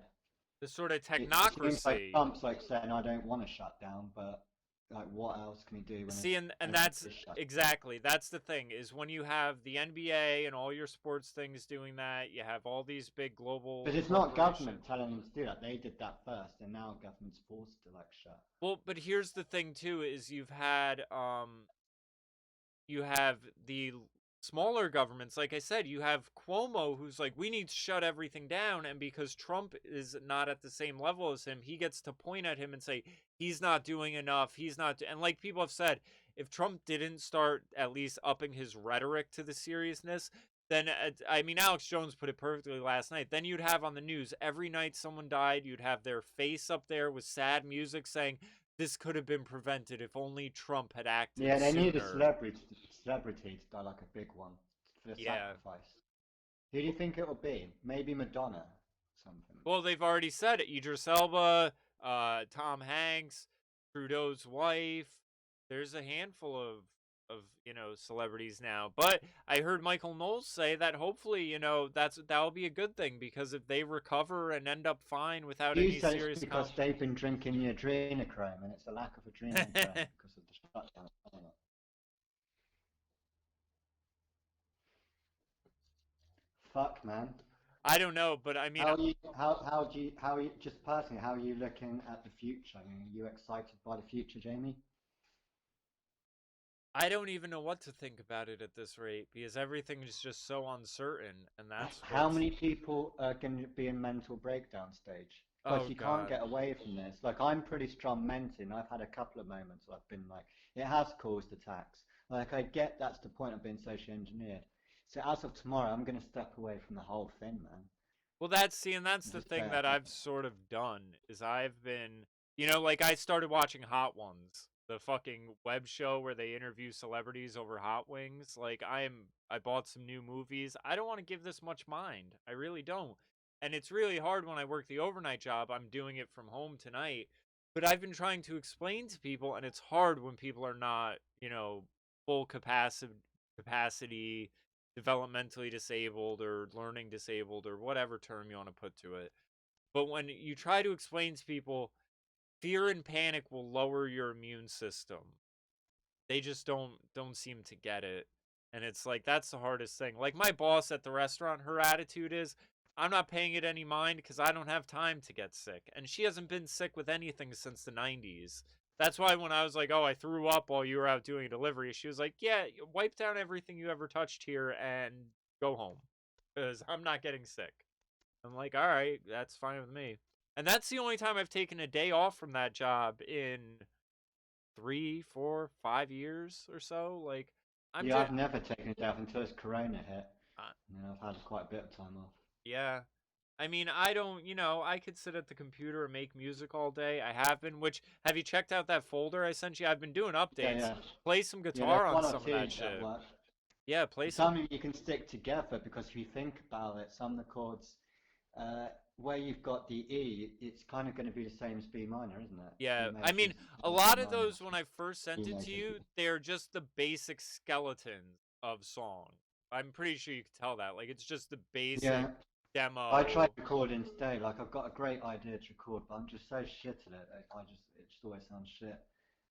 the sort of it seems like technocracy. Trump's like saying, I don't want to shut down, but like, what else can he do when See, it's and everything that's is shut down? exactly that's the thing is when you have the NBA and all your sports things doing that, you have all these big But global it's not government corporations. telling them to do that. They did that first, and now government's forced to like shut. Well, but here's the thing too is you have the smaller governments. Like I said, you have Cuomo who's like, we need to shut everything down. And because Trump is not at the same level as him, he gets to point at him and say, he's not doing enough. He's not. And like people have said, if Trump didn't start at least upping his rhetoric to the seriousness, then I mean, Alex Jones put it perfectly last night. Then you'd have on the news every night someone died, you'd have their face up there with sad music saying, this could have been prevented if only Trump had acted Yeah, they need a sooner. celebrity to die like a big one for the Yeah. sacrifice. Who do you think it will be? Maybe Madonna, something. Well, they've already said it. Idris Elba, Tom Hanks, Trudeau's wife. There's a handful of celebrities now. But I heard Michael Knowles say that hopefully that'll be a good thing because if they recover and end up fine without You any said it's serious because they've been drinking the adrenochrome, and it's a lack of adrenochrome because of the shutdown. Fuck, man. I don't know, but I mean, How are you just personally, how are you looking at the future? I mean, are you excited by the future, Jamie? I don't even know what to think about it at this rate because everything is just so uncertain, and that's How what's. many people are going to be in mental breakdown stage? Because Oh you can't God. get away from this. Like, I'm pretty strong mentally, and I've had a couple of moments where I've been like, it has caused attacks. Like, I get that's the point of being socially engineered. So as of tomorrow, I'm going to step away from the whole thing, man. Well, that's the Just thing bear that with I've sort of done is I've been, like I started watching Hot Ones, the fucking web show where they interview celebrities over hot wings. Like I bought some new movies. I don't want to give this much mind. I really don't. And it's really hard when I work the overnight job. I'm doing it from home tonight. But I've been trying to explain to people and it's hard when people are not, full capacity developmentally disabled or learning disabled or whatever term you want to put to it. But when you try to explain to people, fear and panic will lower your immune system. They just don't seem to get it. And it's like that's the hardest thing. Like my boss at the restaurant, her attitude is I'm not paying it any mind because I don't have time to get sick. And she hasn't been sick with anything since the 90s. That's why when I was like, oh, I threw up while you were out doing a delivery, she was like, yeah, wipe down everything you ever touched here and go home because I'm not getting sick. I'm like, all right, that's fine with me. And that's the only time I've taken a day off from that job in 3, 4, 5 years or so. Like, I'm Yeah, just, I've never taken a day off until this Corona hit. uh, And I've had quite a bit of time off. yeah. I mean, I don't, I could sit at the computer and make music all day. I have been, which, have you checked out that folder I sent you? I've been doing Yeah, updates. yeah. Play some Yeah, there's guitar on one or some of that two that shit. work. Yeah, play some. Some of you can stick together because if you think about it, some of the chords, uh, where you've got the E, it's kind of going to be the same as B minor, isn't it? E Yeah, I major mean, is the a same as B lot of minor. those when I first sent E it to major. you, they're just the basic skeletons of song. I'm pretty sure you could tell that. Like, it's just the basic Yeah, I tried demo. recording today. Like I've got a great idea to record, but I'm just so shit at it. It just always sounds shit.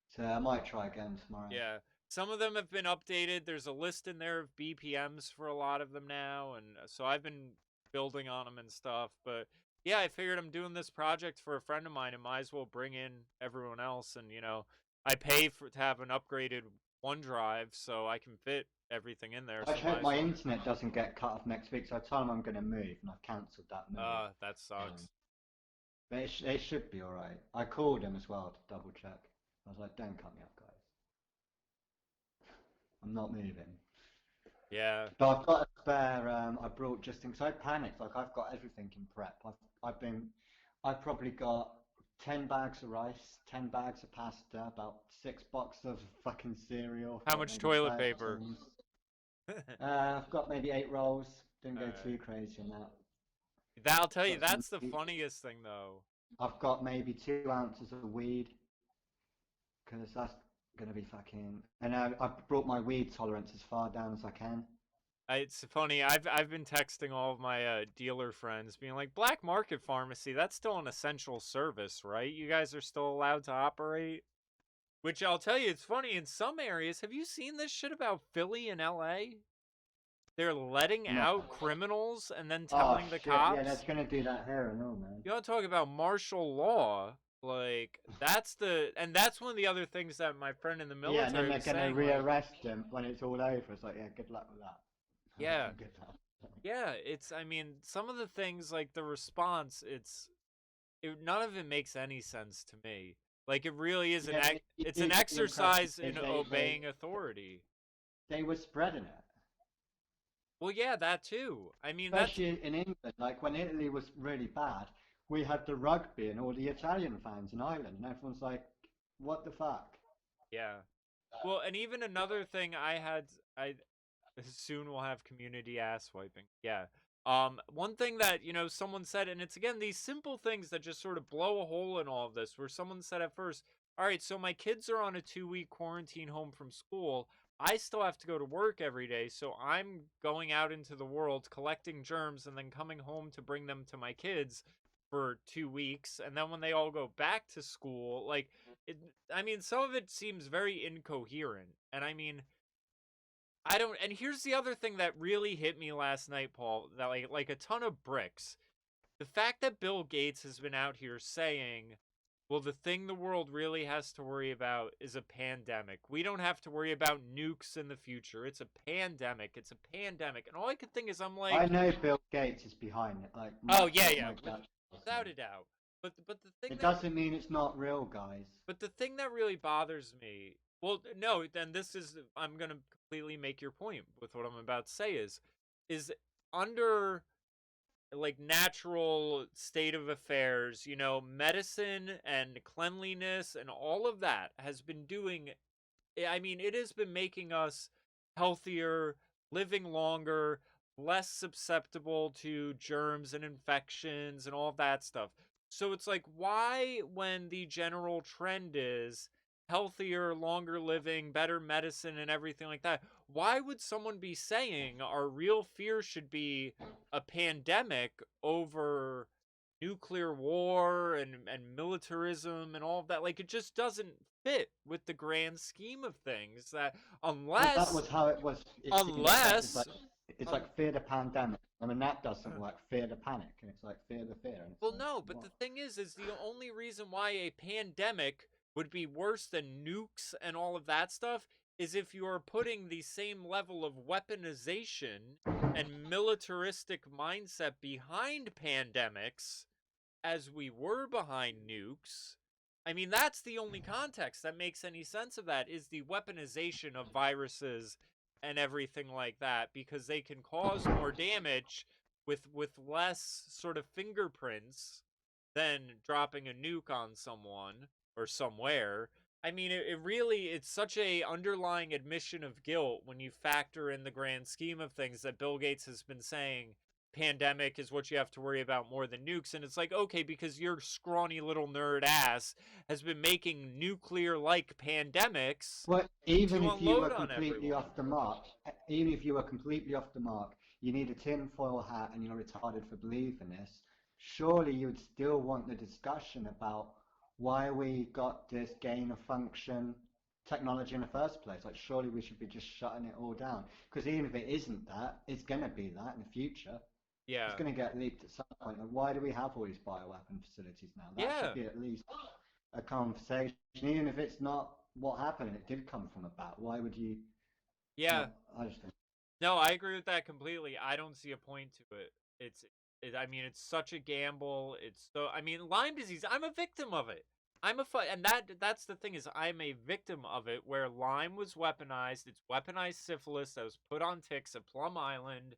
So I might try again tomorrow. Yeah. Some of them have been updated. There's a list in there of BPMs for a lot of them now. And so I've been building on them and stuff. But yeah, I figured I'm doing this project for a friend of mine and might as well bring in everyone else. And, I pay to have an upgraded OneDrive so I can fit everything in there. I So hope might as my well. internet doesn't get cut off next week. So I told them I'm going to move, and I've cancelled that move. That Um, sucks. but it should be all right. I called him as well to double check. I was like, "Don't cut me off, guys. I'm not moving." Yeah. But I've got a spare. I brought just in because I panicked. Like I've got everything in prep. I've been. I've probably got 10 bags of rice, 10 bags of pasta, about 6 boxes of fucking cereal. How Got much maybe toilet 30 paper? tins. I've got maybe 8 rolls. Didn't go Alright. too crazy on that. I'll tell you, Got some that's the meat. funniest thing though. I've got maybe 2 ounces of weed because that's gonna be fucking. And I've brought my weed tolerance as far down as I can. It's funny. I've been texting all of my dealer friends, being like, "Black market pharmacy. That's still an essential service, right? You guys are still allowed to operate." Which I'll tell you, it's funny. In some areas, have you seen this shit about Philly and L.A.? They're letting No. out criminals and then Oh telling the shit! Yeah, that's cops. gonna do that here and all, man. You want to talk about martial law? Like that's one of the other things that my friend in the Yeah, and then military they're was gonna saying. Like, rearrest him when it's all over. It's like, yeah, good luck with that. yeah, Good luck. yeah. It's I mean, some of the things like the response. None of it makes any sense to me. Like it really is Yeah, you it's do an get the impression exercise in they obeying authority. they were spreading it, Well, yeah, that too. I mean, that's especially in England. Like when Italy was really bad, we had the rugby and all the Italian fans in Ireland, and everyone's like, "What the fuck?" yeah. Well, and even another thing I soon we'll have community ass wiping. Yeah. One thing that, someone said, and it's again these simple things that just sort of blow a hole in all of this, where someone said at first, all right, so my kids are on a 2-week quarantine home from school. I still have to go to work every day, so I'm going out into the world collecting germs and then coming home to bring them to my kids for 2 weeks. And then when they all go back to school, like, it, I mean, some of it seems very incoherent. And I mean, I don't. And here's the other thing that really hit me last night, Paul. That like a ton of bricks. The fact that Bill Gates has been out here saying, "Well, the thing the world really has to worry about is a pandemic. We don't have to worry about nukes in the future. It's a pandemic. It's a pandemic." And all I could think is, I'm I like, know Bill Gates is behind it. Like "Oh my yeah, like yeah, my dad tells me. without a doubt." But the thing It that doesn't mean it's not real, guys. But the thing that really bothers me, well, no, then this is, I'm going to completely make your point with what I'm about to say is under like natural state of affairs, medicine and cleanliness and all of that has been doing, I mean, it has been making us healthier, living longer, less susceptible to germs and infections and all of that stuff. So it's like, why, when the general trend is healthier, longer living, better medicine, and everything like that, why would someone be saying our real fear should be a pandemic over nuclear war and militarism and all of that? Like, it just doesn't fit with the grand scheme of things. That But that unless was how it was in its head. unless It's un, like fear the pandemic. I mean that doesn't work. Fear the panic, and it's like fear the fear, and it's well, like no, but what? the thing is the only reason why a pandemic would be worse than nukes and all of that stuff is if you are putting the same level of weaponization and militaristic mindset behind pandemics as we were behind nukes. I mean, that's the only context that makes any sense of that, is the weaponization of viruses and everything like that, because they can cause more damage with less sort of fingerprints than dropping a nuke on someone or somewhere. I mean, it really, it's such a underlying admission of guilt when you factor in the grand scheme of things that Bill Gates has been saying pandemic is what you have to worry about more than nukes. And it's like, okay, because your scrawny little nerd ass has been making nuclear like pandemics Well, even to if you were unload on completely everyone. off the mark, even if you were completely off the mark, you need a tinfoil hat and you're retarded for believing this. Surely you would still want the discussion about why we got this gain of function technology in the first place. Like, surely we should be just shutting it all down. Because even if it isn't that, it's going to be that in the future. It's Yeah. going to get leaked at some point. And why do we have all these bioweapon facilities now? That should Yeah. be at least a conversation, even if it's not what happened and it did come from a bat. Why would you Yeah. not? I just think. No, I agree with that completely. I don't see a point to it. I mean, it's such a gamble. It's so, I mean, Lyme disease, I'm a victim of it. And that's the thing, is I'm a victim of it, where Lyme was weaponized. It's weaponized syphilis that was put on ticks at Plum Island.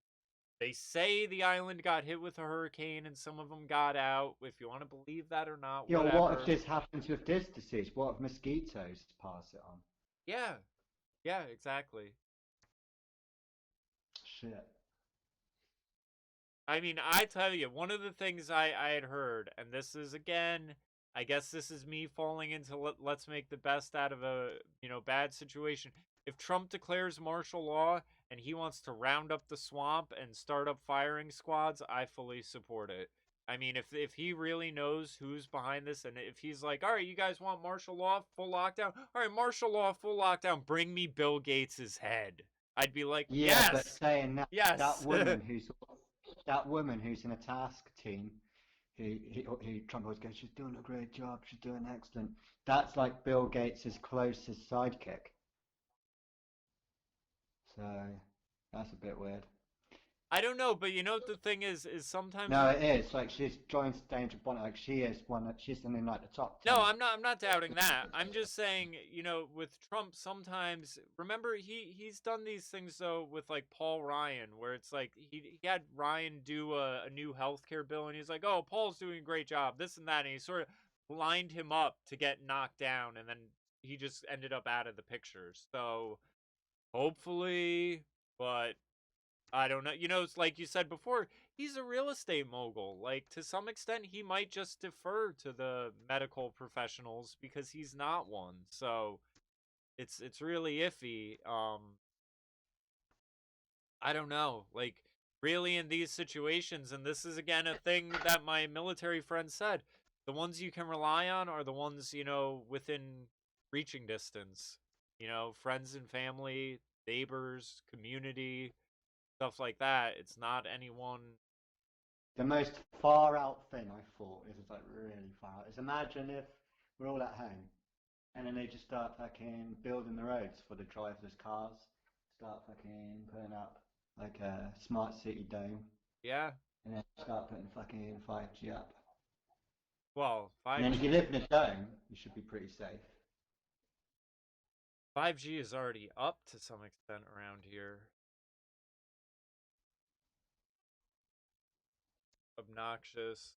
They say the island got hit with a hurricane and some of them got out. If you want to believe that or not, Yeah, what if whatever. this happens with this disease? What if mosquitoes pass it on? Yeah. Yeah, exactly. Shit. I mean, I tell you, one of the things I had heard, and this is again, I guess this is me falling into let's make the best out of a bad situation. If Trump declares martial law and he wants to round up the swamp and start up firing squads, I fully support it. I mean, if he really knows who's behind this, and if he's like, all right, you guys want martial law, full lockdown, all right, martial law, full lockdown, bring me Bill Gates's head. I'd be like, Yeah, but yes, saying that, that yes. woman who's that woman who's in a task team, who Trump always goes, she's doing a great job, she's doing excellent. That's like Bill Gates's closest sidekick. So that's a bit weird. I don't know, but you know what the thing is sometimes No, it is like she's joined Danger Bonnet. Like she is one. She's in like the top no, 10. I'm not doubting that. I'm just saying, with Trump sometimes remember he's done these things though with like Paul Ryan where it's like he had Ryan do a new healthcare bill and he's like, "Oh, Paul's doing a great job." This and that and he sort of lined him up to get knocked down and then he just ended up out of the picture. So, hopefully, but I don't know. It's like you said before, he's a real estate mogul. Like to some extent he might just defer to the medical professionals because he's not one. So, it's really iffy. I don't know. Like really in these situations and this is again a thing that my military friend said, the ones you can rely on are the ones, within reaching distance. Friends and family, neighbors, community, stuff like that. It's not anyone. The most far out thing I thought is like really far out. Is imagine if we're all at home and then they just start fucking building the roads for the driverless cars, start fucking putting up like a smart city dome, Yeah. and then start putting fucking 5G up. Well, And then if you 5G live in a dome, you should be pretty safe. 5G is already up to some extent around here. Obnoxious.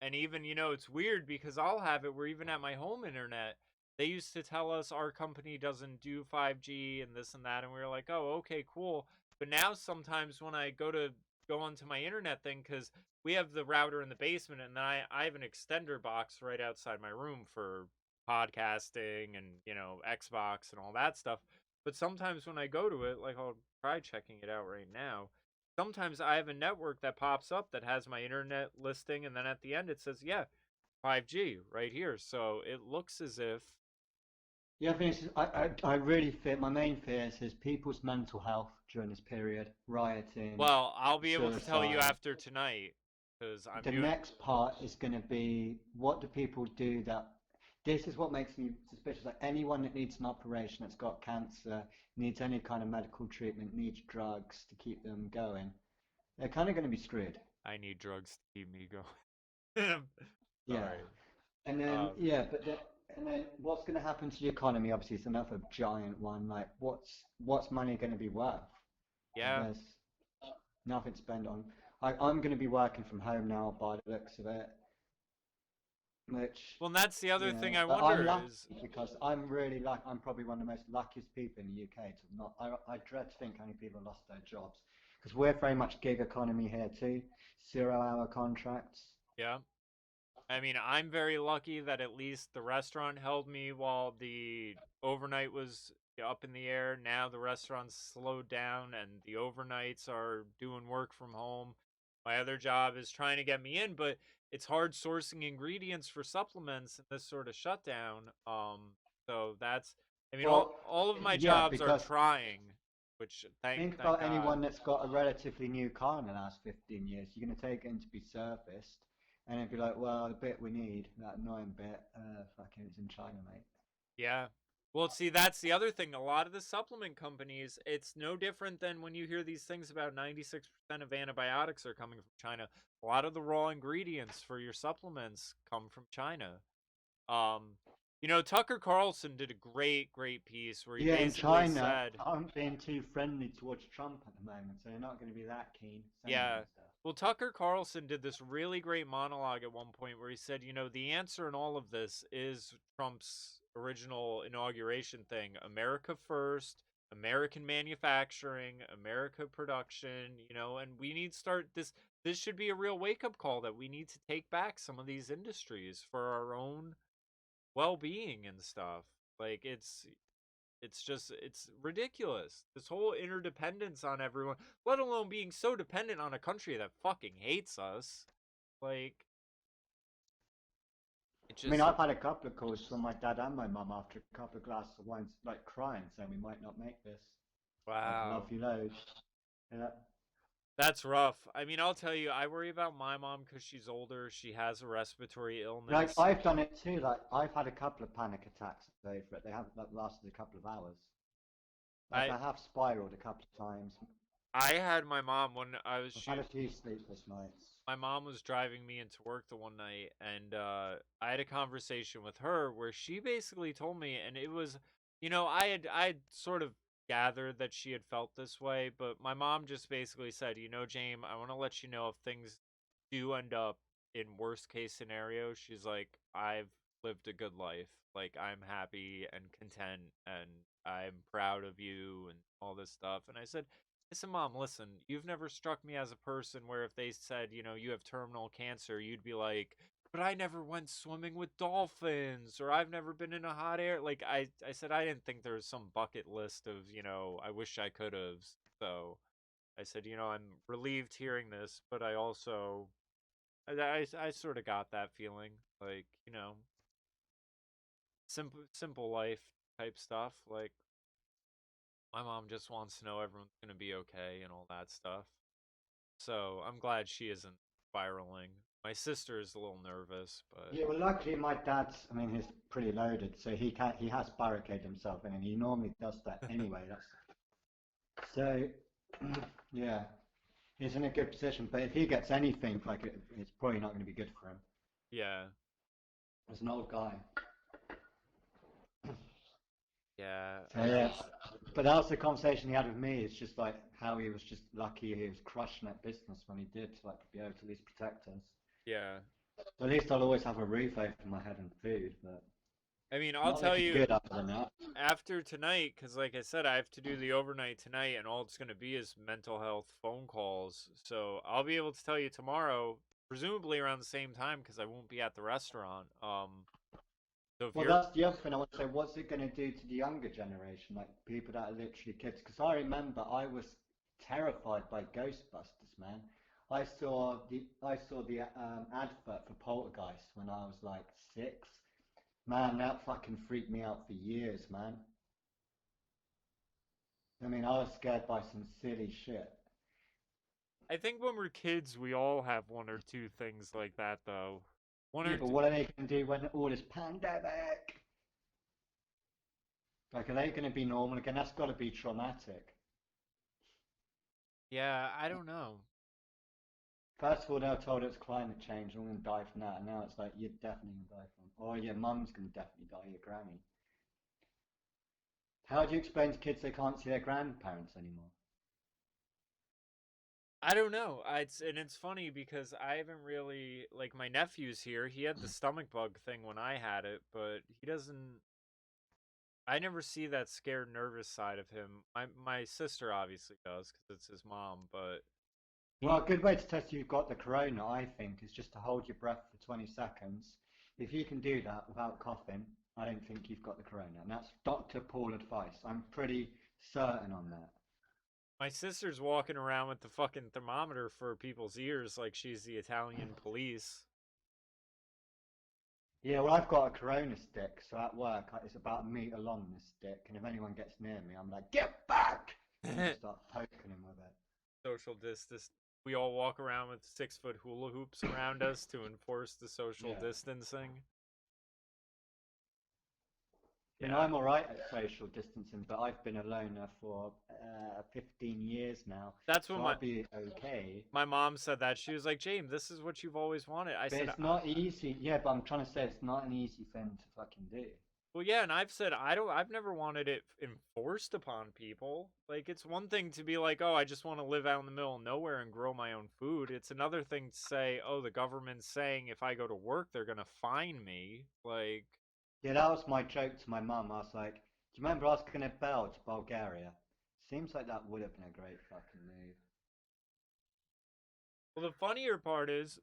And even, it's weird because I'll have it where even at my home internet, they used to tell us our company doesn't do 5G and this and that and we were like, "Oh, okay, cool." But now sometimes when I go onto my internet thing cuz we have the router in the basement and I have an extender box right outside my room for podcasting and, Xbox and all that stuff. But sometimes when I go to it, like I'll try checking it out right now, sometimes I have a network that pops up that has my internet listing, and then at the end it says, yeah, 5G right here. So it looks as if, Yeah, I think I really fear, my main fear is people's mental health during this period, rioting, well, I'll be able to tell you suicide. after tonight because I'm The doing, next part is going to be what do people do that, this is what makes me suspicious. Like anyone that needs an operation, that's got cancer, needs any kind of medical treatment, needs drugs to keep them going, they're kind of going to be screwed. I need drugs to keep me going. Yeah. Sorry. And then, Um, yeah, and then what's going to happen to the economy? Obviously, it's another giant one. Like, what's money going to be worth? yeah. There's nothing to spend on. I'm going to be working from home now by the looks of it, which, Well, and that's the other you thing know, I but I'm wonder lucky is, because I'm really lucky. I'm probably one of the most luckiest people in the UK to not. I dread to think how many people lost their jobs because we're very much gig economy here too, 0 hour contracts. yeah. I mean, I'm very lucky that at least the restaurant held me while the overnight was up in the air. Now the restaurant's slowed down and the overnights are doing work from home. My other job is trying to get me in, but it's hard sourcing ingredients for supplements in this sort of shutdown. So that's, I mean, all Well, all of my yeah, jobs are because trying, which think thank about God. anyone that's got a relatively new car in the last 15 years. You're going to take it in to be serviced, and it'd be like, well, the bit we need, that annoying bit, fucking, it's in China, mate. Yeah. Well, see, that's the other thing. A lot of the supplement companies, it's no different than when you hear these things about 96% of antibiotics are coming from China. A lot of the raw ingredients for your supplements come from China. Um, Tucker Carlson did a great piece where he Yeah, and basically China said, aren't being too friendly towards Trump at the moment, so they're not going to be that keen sending yeah. him stuff. Well, Tucker Carlson did this really great monologue at one point where he said, the answer in all of this is Trump's original inauguration thing, America first, American manufacturing, America production, and we need to start this should be a real wake-up call that we need to take back some of these industries for our own well-being and stuff. Like it's ridiculous. This whole interdependence on everyone, let alone being so dependent on a country that fucking hates us. Like it I mean, just I've had a couple of calls from my dad and my mum after a couple of glasses of wine, like crying, saying we might not make this. Like, love wow. you loads. Yeah. That's rough. I mean, I'll tell you, I worry about my mom because she's older. She has a respiratory Like, illness. I've done it too. Like, I've had a couple of panic attacks over it. They haven't like, lasted a couple of hours. Like, I I have spiraled a couple of times. I had my mom when I was I've had she a few sleepless nights. my mom was driving me into work the one night, and I had a conversation with her where she basically told me, and it was, I had sort of gathered that she had felt this way, but my mom just basically said, James, I want to let you know if things do end up in worst case scenario. She's like, I've lived a good life. Like, I'm happy and content, and I'm proud of you, and all this stuff. And I said, Mom, listen, you've never struck me as a person where if they said, you have terminal cancer, you'd be like, but I never went swimming with dolphins, or I've never been in a hot air. Like, I said, I didn't think there was some bucket list of, I wish I could have. So I said, I'm relieved hearing this, but I also, I sort of got that feeling. Like, simple life type stuff. Like, my mom just wants to know everyone's going to be okay and all that stuff. So I'm glad she isn't spiraling. My sister is a little nervous, but Yeah, well, luckily my dad's, I mean, he's pretty loaded, so he has barricaded himself in, and he normally does that anyway. That's so, yeah, he's in a good position. But if he gets anything, like it's probably not going to be good for him. yeah, He's an old guy. yeah. So yeah, but that was the conversation he had with me. It's just like how he was just lucky he was crushing that business when he did to like be able to at least protect us. Yeah. So at least I'll always have a roof over my head and food, but I mean, I'll not tell looking you good other than that. after tonight, because like I said, I have to do the overnight tonight, and all it's going to be is mental health phone calls. So I'll be able to tell you tomorrow, presumably around the same time, because I won't be at the restaurant. So if Well, you're, that's the other thing I want to say. What's it going to do to the younger generation, like people that are literally kids? Because I remember I was terrified by Ghostbusters, man. I saw the advert for Poltergeist when I was like 6. Man, that fucking freaked me out for years, man. I mean, I was scared by some silly shit. I think when we're kids, we all have one or two things like that, though. One Yeah, or but two, what are they going to do when all this pandemic? Like, are they going to be normal again? That's got to be traumatic. yeah, I don't know. First of all, they were told it's climate change, and we're going to die from that. And now it's like, you're definitely going to die from it. Or your mum's going to definitely die, your granny. How do you explain to kids they can't see their grandparents anymore? I don't know. It's funny because I haven't really like my nephew's here. He had the stomach bug thing when I had it, but he doesn't. I never see that scared, nervous side of him. My sister obviously does because it's his mom, but Well, a he. good way to test you've got the corona, I think, is just to hold your breath for 20 seconds. If you can do that without coughing, I don't think you've got the corona. And that's Dr. Paul advice. I'm pretty certain on that. My sister's walking around with the fucking thermometer for people's ears like she's the Italian police. Yeah, well, I've got a corona stick, so at work it's about a meter long, this stick. And if anyone gets near me, I'm like, get back! And just start poking them with it. Social distance. We all walk around with 6 foot hula hoops around us to enforce the social Yeah. distancing. I mean, Yeah. I'm all right at social distancing, but I've been a loner for 15 years now, That's what so my I'll be okay. my mom said that. She was like, James, this is what you've always wanted. I But said, it's not easy. Yeah, but I'm trying to say it's not an easy thing to fucking do. well, yeah, and I've said I've never wanted it enforced upon people. Like it's one thing to be like, oh, I just want to live out in the middle of nowhere and grow my own food. It's another thing to say, oh, the government's saying if I go to work, they're gonna fine me. Like, Yeah, that was my joke to my mum. I was like, Do you remember asking a bell to Bulgaria? Seems like that would have been a great fucking move. Well, the funnier part is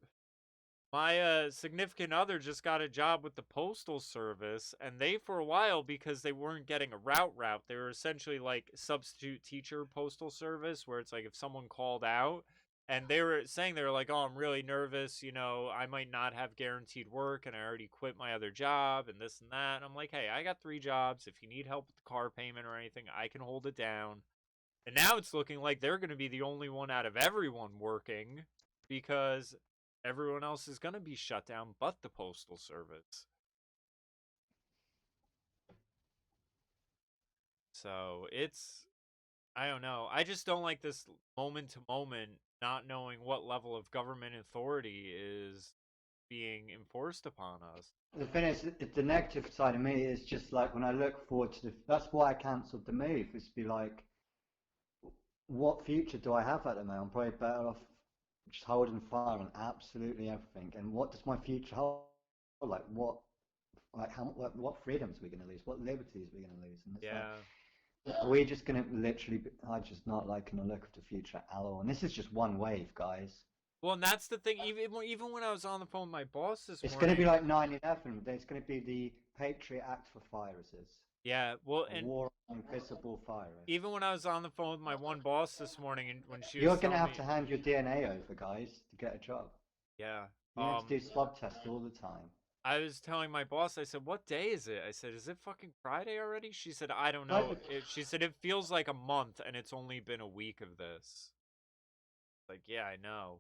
my significant other just got a job with the postal service, and they for a while, because they weren't getting a route, they were essentially like substitute teacher postal service, where it's like if someone called out and they were saying, they were like, oh, I'm really nervous, you know, I might not have guaranteed work and I already quit my other job and this and that. And I'm like, hey, I got 3 jobs. If you need help with the car payment or anything, I can hold it down. And now it's looking like they're going to be the only one out of everyone working, because everyone else is going to be shut down but the postal service. So it's, I don't know. I just don't like this moment to moment not knowing what level of government authority is being enforced upon us. The thing is, the negative side of me is just like when I look forward to the. That's why I cancelled the move. Is to be like, what future do I have at the moment? I'm probably better off just holding fire on absolutely everything. And what does my future hold? Like what? Like how? What freedoms are we going to lose? What liberties are we going to lose? And it's like, Yeah. are we just going to literally? I'm just not liking the look of the future at all. And this is just one wave, guys. Well, and that's the thing. Even when I was on the phone with my boss this It's going to be morning, like 9/11. There's going to be the Patriot Act for viruses. yeah. Well, A and war on invisible virus. even when I was on the phone with my one boss this morning, and when she was You're going to telling have me, to hand your DNA over, guys, to get a job. yeah, You have to do swab tests all the time. I was telling my boss, I said, "What day is it?" I said, "Is it fucking Friday already?" She said, "I don't Like know." She said, "It feels like a month, and it's only been a week of this." Like, yeah, I know.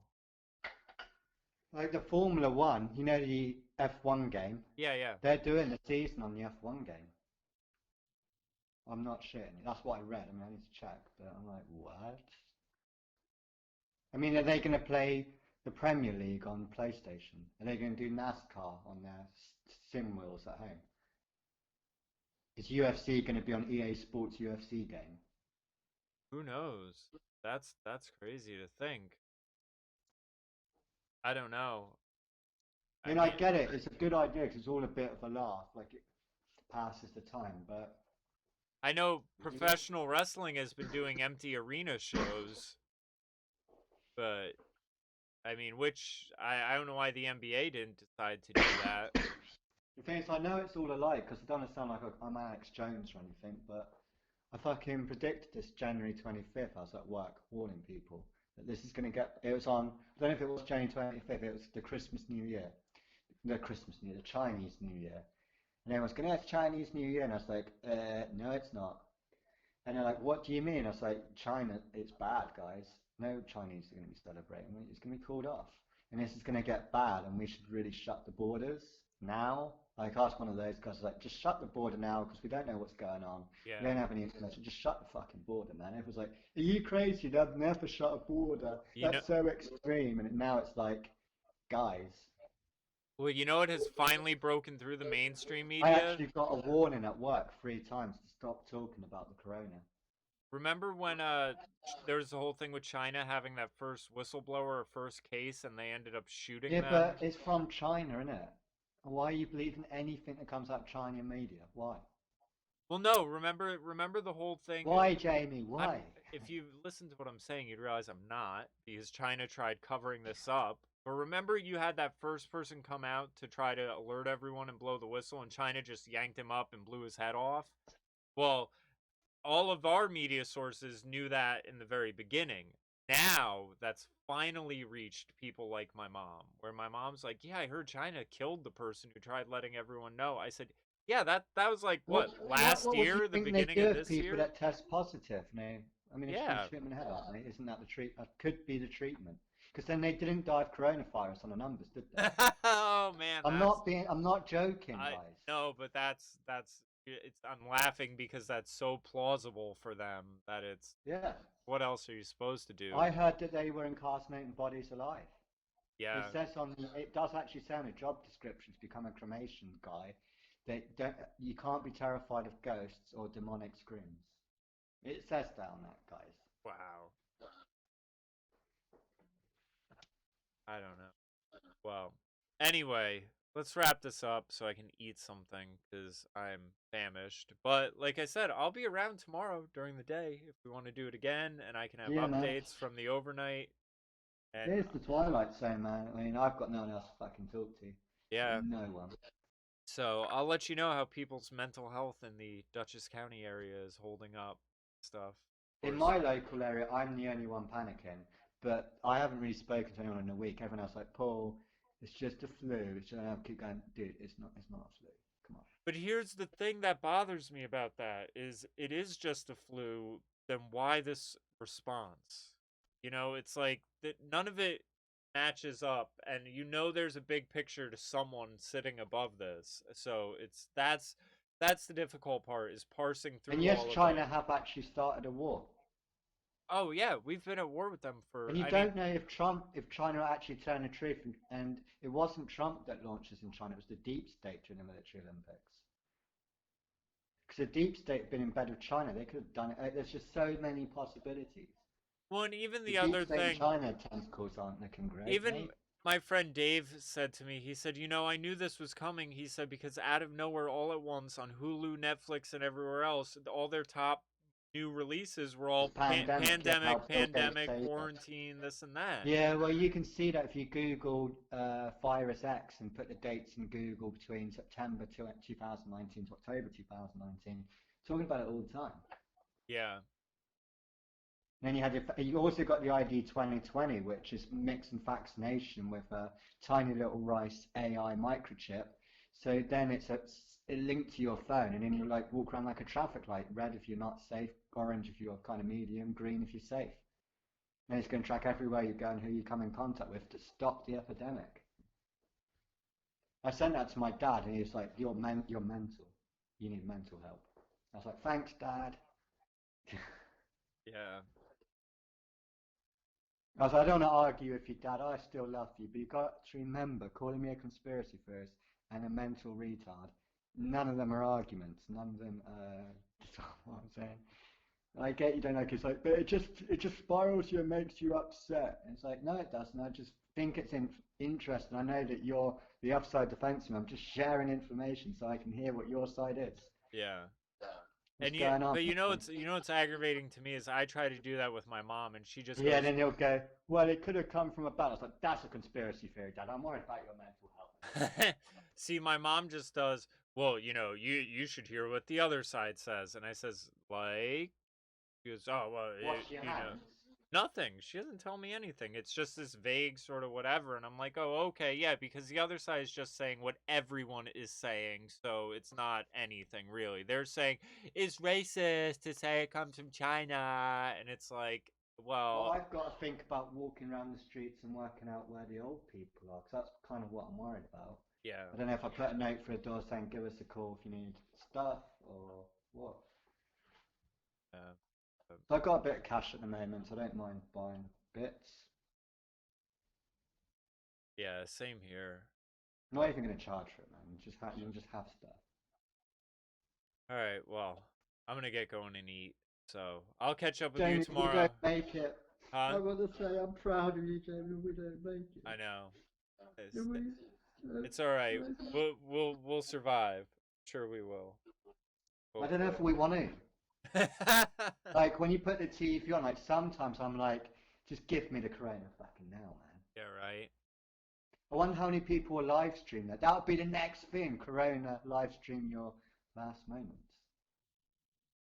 the Formula One, you know the F1 game. Yeah, yeah. They're doing the season on the F1 game. I'm not shitting. That's what I read. I mean, I need to check, but I'm like, what? I mean, are they going to play the Premier League on PlayStation? Are they going to do NASCAR on their sim wheels at home? Is UFC going to be on EA Sports UFC game? Who knows? That's crazy to think. I don't know. I I mean, I mean, get it. It's a good idea because it's all a bit of a laugh, like it passes the time. But I know you, professional wrestling has been doing empty arena shows, but I mean, which I don't know why the NBA didn't decide to do that. the thing is, I know it's all alike because I don't want to sound like I'm Alex Jones or anything, but I fucking predicted this January 25th. I was at work warning people that this is going to get. It was on. I don't know if it was January 25th. It was the Christmas New Year, the Christmas New Year, the Chinese New Year, and everyone's going, "It's Chinese New Year," and I was like, "No, it's not." And they're like, "What do you mean?" I was like, "China, it's bad, guys. No Chinese are going to be celebrating. It's going to be called off. And this is going to get bad, and we should really shut the borders now." Like, I asked one of those guys, like, just shut the border now because we don't know what's going on. We Yeah. don't have any information. Just shut the fucking border, man. Everyone's like, are you crazy? They'd never shut a border. You know, That's so extreme. And now it's like, guys, well, you know it has finally broken through the mainstream I media. actually got a warning at work 3 times to stop talking about the corona. Remember when there was the whole thing with China having that first whistleblower or first case, and they ended up shooting Yeah, but them? it's from China, isn't it? Why are you believing anything that comes out of China media? Why? Well, no, remember the whole thing. Why, Jamie? I'm Why? If you listen to what I'm saying, you'd realize I'm not, because China tried covering this up. But remember, you had that first person come out to try to alert everyone and blow the whistle, and China just yanked him up and blew his head off. Well, all of our media sources knew that in the very beginning. Now that's finally reached people like my mom, where my mom's like, "Yeah, I heard China killed the person who tried letting everyone know." I said, "Yeah, that was like What, what, last what would you year, the think they beginning do of with this people year?" that test positive? No, I mean, if you Yeah. shoot them in the head, aren't they? Isn't that the treat? That could be the treatment. Because then they didn't die of coronavirus on the numbers, did they? Oh man, I'm not joking, I guys. no, but that's it's I'm laughing because that's so plausible for them that it's, Yeah. what else are you supposed to do? I heard that they were incarcerating bodies alive. Yeah. It does actually say on a job description to become a cremation guy that you can't be terrified of ghosts or demonic screams. It says that on that, guys. Wow. I don't know. Well, anyway, let's wrap this up so I can eat something because I'm famished. But like I said, I'll be around tomorrow during the day if we want to do it again, and I can have Yeah, man. updates from the overnight. And Here's the Twilight Zone, man. I mean, I've got no one else to fucking talk to. yeah, No one. so I'll let you know how people's mental health in the Dutchess County area is holding up. Stuff, of In course. my local area, I'm the only one panicking, but I haven't really spoken to anyone in a week. Everyone else like, Paul, it's just a flu. It's just, I keep going, dude, it's not a flu. Come on. But here's the thing that bothers me about that is it is just a flu, then why this response? You know, it's like that none of it matches up and you know there's a big picture to someone sitting above this. So that's the difficult part is parsing And through yes, all of China it. have actually started a war. Oh yeah, we've been at war with them for And you I mean, don't know if China actually tell the truth. And it wasn't Trump that launched this in China, it was the deep state during the military Olympics. Because the deep state have been in bed with China. They could have done it. There's just so many possibilities. well, and even The the deep other state in thing, China tentacles aren't looking great, even mate. my friend Dave said to me, he said, "You know, I knew this was coming." He said because out of nowhere all at once on Hulu, Netflix and everywhere else, all their top new releases were This all pandemic, yeah, how pandemic, Bill Gates pandemic, saved us. quarantine, this and that. Yeah, well, you can see that if you Google Virus X and put the dates in Google between September 2019 to October 2019, talking about it all the time. Yeah. And then you also got the ID 2020, which is mixing vaccination with a tiny little rice AI microchip. So then it linked to your phone, and then you like walk around like a traffic light, red if you're not safe, orange if you're kind of medium, green if you're safe. And it's going to track everywhere you go and who you come in contact with to stop the epidemic. I sent that to my dad, and he was like, you're mental. You need mental help." I was like, "Thanks, Dad." Yeah. I was like, "I don't want to argue with you, Dad. I still love you, but you got to remember, calling me a conspiracy theorist and a mental retard, none of them are arguments. None of them, that's what I'm saying. I get you don't like it's like, but it just spirals you and makes you upset. And it's like, no, it doesn't. I just think it's interesting. I know that you're the other side defensive. I'm just sharing information so I can hear what your side is. Yeah. What's going on, But man? you know what's aggravating to me is I try to do that with my mom and she just Yeah, goes, then he'll go, well, it could have come from a bat. I was like, that's a conspiracy theory, Dad. I'm worried about your mental health. "See, my mom just does, well, you know, you should hear what the other side says." And I says, "Like?" She goes, "Oh, well, Wash your you know, hands. nothing." She doesn't tell me anything. It's just this vague sort of whatever. And I'm like, "Oh, okay, yeah," because the other side is just saying what everyone is saying. So it's not anything really. They're saying it's racist to say it comes from China. And it's like, Well, well, I've got to think about walking around the streets and working out where the old people are, because that's kind of what I'm worried about. yeah. I don't know if I put a note for a door saying, give us a call if you need stuff or what. Uh, uh, So I've got a bit of cash at the moment, so I don't mind buying bits. yeah, same here. I'm not But even going to charge for it, man. You can just have stuff. all right, well, I'm gonna get going and eat. So I'll catch up with you Jamie, if we don't tomorrow. make it, Huh? I want to say I'm proud of you, Jamie, if we don't make it. I know. It's, Can we, it's all right. uh, We'll survive. Sure we will. I don't know Hopefully. if we want to. Like, when you put the TV on, like, sometimes I'm like, just give me the corona fucking now, man. Yeah, right. I wonder how many people will live stream that. That would be the next thing. Corona live stream your last moments.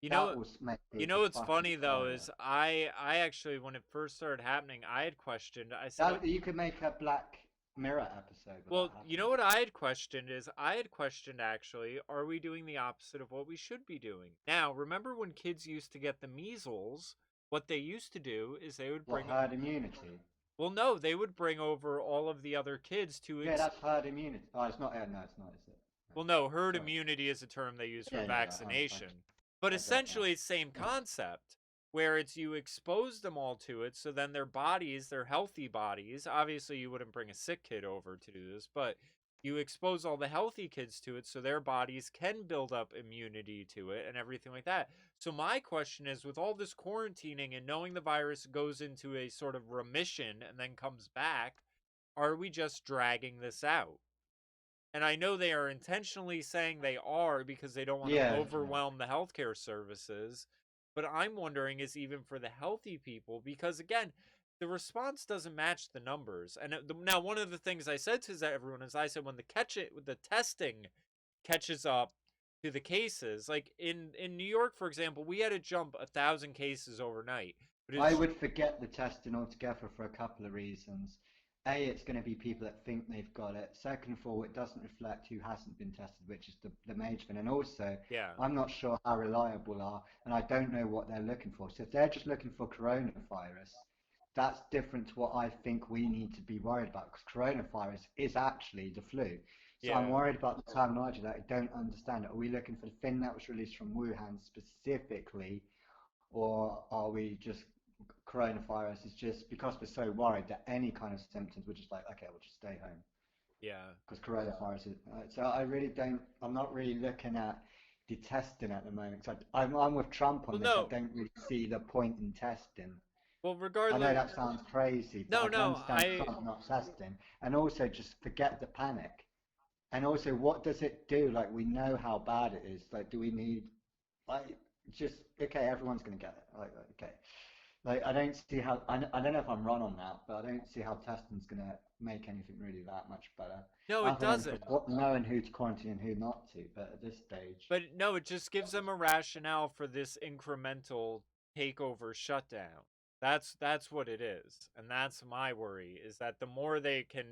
You That know, will make you people know what's fucking funny though fire is up. I actually when it first started happening, I had questioned. I said, That you could make a Black Mirror episode with that well, you happening. know what I had questioned is I had questioned actually, are we doing the opposite of what we should be doing? Now, remember when kids used to get the measles? What they used to do is they would What, bring, herd immunity? well, no, they would bring over all of the other kids to Yeah, that's herd immunity. Oh, it's not. No, it's not. Is it? No. well, no, herd Sorry. immunity is a term they use for Yeah, yeah, vaccination. But I get that. essentially, it's same Yeah. concept, where it's you expose them all to it, so then their bodies, their healthy bodies, obviously you wouldn't bring a sick kid over to do this, but you expose all the healthy kids to it so their bodies can build up immunity to it and everything like that. So my question is, with all this quarantining and knowing the virus goes into a sort of remission and then comes back, are we just dragging this out? And I know they are intentionally saying they are because they don't want to Yeah, yeah. overwhelm the healthcare services. But I'm wondering is even for the healthy people because again, the response doesn't match the numbers. And now one of the things I said to everyone is I said when the testing catches up to the cases, like in New York for example, we had to jump 1,000 cases overnight. But I it's would forget the testing altogether for a couple of reasons. A, it's going to be people that think they've got it. Second of all, it doesn't reflect who hasn't been tested, which is the major thing. And also, yeah, I'm not sure how reliable are, and I don't know what they're looking for. So if they're just looking for coronavirus, that's different to what I think we need to be worried about, because coronavirus is actually the flu. So I'm yeah, worried about the terminology that I don't understand. Are we looking for the thing that was released from Wuhan specifically, or are we just coronavirus is just because we're so worried that any kind of symptoms, we're just like, okay, we'll just stay home yeah. because coronavirus is. So I really don't. I'm not really looking at the testing at the moment. So I'm with Trump on Well this. I no. don't really see the point in testing. Well I know regardless that sounds crazy, but no, I can no, understand I Trump not testing, and also just forget the panic. And also, what does it do? Like, we know how bad it is. Like, do we need like just okay? Everyone's gonna get it. Like, okay. Like, I don't see how, I don't know if I'm wrong on that, but I don't see how testing's going to make anything really that much better. no, it Other than for doesn't. knowing who to quarantine and who not to, but at this stage. But no, it just gives them a rationale for this incremental takeover shutdown. That's what it is. And that's my worry is that the more they can,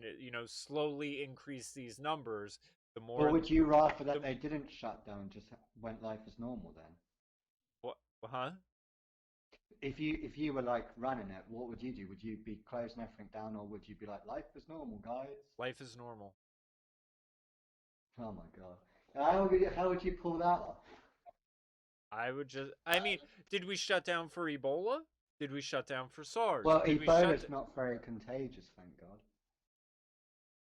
slowly increase these numbers, the Or more would you rather that the they didn't shut down and just went life as normal then? what huh? If you were like running it, what would you do? Would you be closing everything down, or would you be like life as normal, guys? Life is normal. Oh my god. How would you pull that off? I mean, did we shut down for Ebola? Did we shut down for SARS? Well, Did we shut Ebola's not very contagious, thank God.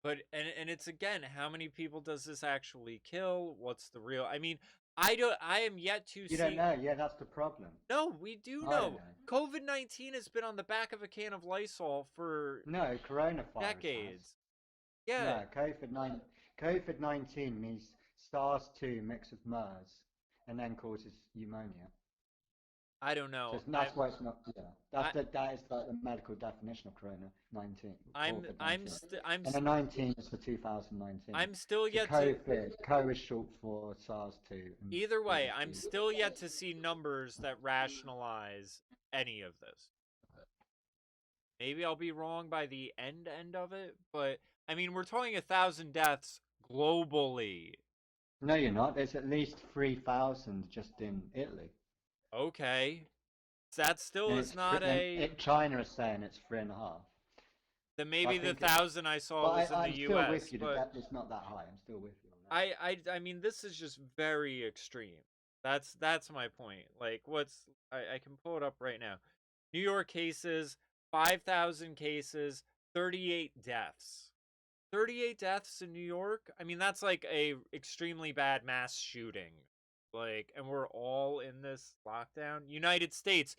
But and it's again, how many people does this actually kill? What's the real? I mean, I don't. I am yet to You don't see. know. Yeah, that's the problem. No, we do I don't know. know. COVID-19 has been on the back of a can of Lysol for No, coronavirus has. decades. Yeah, No, COVID-19 means SARS-2 mixed with MERS and then causes pneumonia. I don't So know. that's why it's not. Yeah, I that is like the medical definition of Corona 19, I'm COVID-19, st- I'm and the st- 19 is for 2019. I'm still So yet to COVID, Co is short for SARS-2, and either vid way, is I'm D. still yet to see numbers that rationalize any of this. Maybe I'll be wrong by the end of it, but I mean, we're talking 1,000 deaths globally. No, you're not. There's at least 3,000 just in Italy, Okay. That still and is not and a. China is saying it's 3.5. Then I maybe the think, 1,000 I but saw was in the I'm still with US, you. but It's not that high. I'm still with you on that. I mean this is just very extreme. That's my point. Like I can pull it up right now. New York cases, 5,000 cases, 38 deaths. 38 deaths in New York? I mean that's like a extremely bad mass shooting. Like and we're all in this lockdown. United States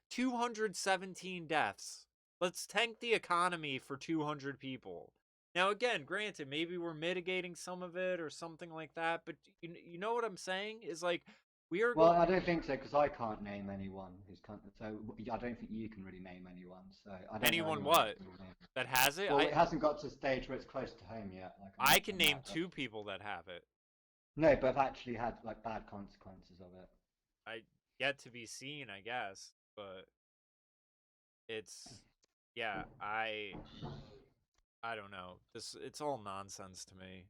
217 deaths. Let's tank the economy for 200 people. Now again, granted, maybe we're mitigating some of it or something like that, but you know what I'm saying is like we are Well, going I don't think so because I can't name anyone who's so I don't think you can really name anyone. So I don't know anyone anyone that what can really name. that has it. Well, I it hasn't got to the stage where it's close to home yet. Like I'm I with you can on name that. But two people that have it. no, but I've actually had like bad consequences of it. I yet to be seen, I guess, but it's yeah, I don't know. This it's all nonsense to me.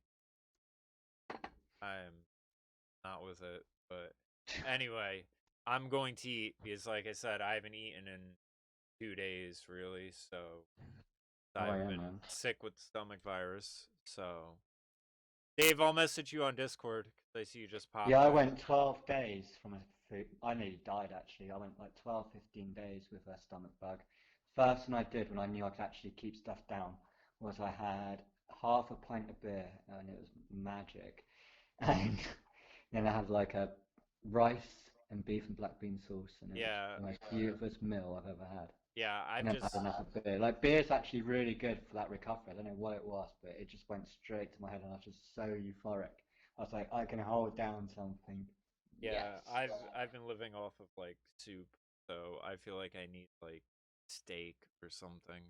I'm not with it, but anyway, I'm going to eat because like I said, I haven't eaten in 2 days really, so Oh I've yeah, been man. sick with stomach virus. So Dave, I'll message you on Discord because I see you just Yeah, popped I in. went 12 days from a food. I nearly died actually. I went like 12, 15 days with a stomach bug. First thing I did when I knew I could actually keep stuff down was I had half a pint of beer and it was magic. And then I had like a rice and beef and black bean sauce and it was Yeah, the most beautiful meal I've ever had. Yeah, and I've then had just another beer. Like beer's actually really good for that recovery. I don't know what it was, but it just went straight to my head, and I was just so euphoric. I was like, I can hold down something. Yes. yeah, I've been living off of like soup, so I feel like I need like steak or something.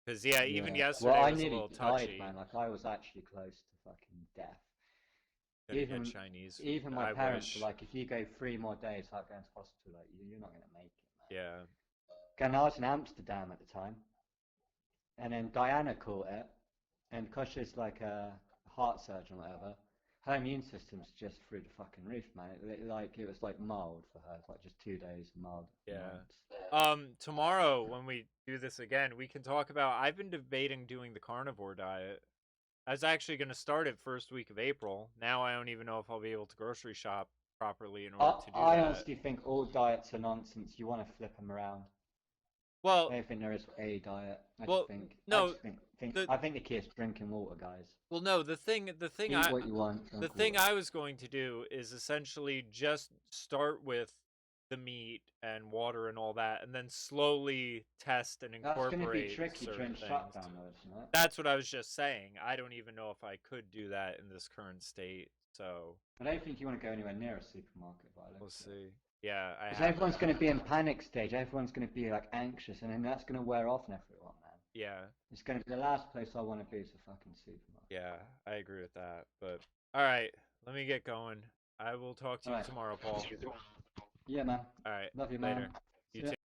Cause yeah, even Yeah. Well, yesterday I was a nearly little died, touchy. man. Like I was actually close to fucking death. Gonna get Even Chinese food. even my I parents were wish. like, if you go 3 more days without going to hospital, like you're not gonna make it, man. Yeah, And I was in Amsterdam at the time, and then Diana caught it, and because she's like a heart surgeon or whatever, her immune system's just through the fucking roof, man. It was like mild for her. It's like just 2 days, mild, yeah. annoyance. Tomorrow when we do this again, we can talk about. I've been debating doing the carnivore diet. I was actually gonna start it first week of April. Now I don't even know if I'll be able to grocery shop properly in order to do I that. honestly think all diets are nonsense. You want to flip them around. I Well, don't think there is a diet. well, I no, just think, the I think the key is drinking water, guys. well, no, the thing Eat what you want, the drink thing water. I was going to do is essentially just start with the meat and water and all that, and then slowly test and That's going to be incorporate tricky certain during things. shutdown, though, isn't it? That's what I was just saying. I don't even know if I could do that in this current state. So I don't think you want to go anywhere near a supermarket by the we'll looks of it. see. Yeah, I Because have. everyone's going to be in panic stage. Everyone's going to be like anxious, and then that's going to wear off on everyone, man. Yeah, It's going to be the last place I want to be is a fucking supermarket. yeah, I agree with that. But all right, let me get going. I will talk to All you right. tomorrow, Paul. Yeah, man. All right, Love you, man. later. See You ya. too.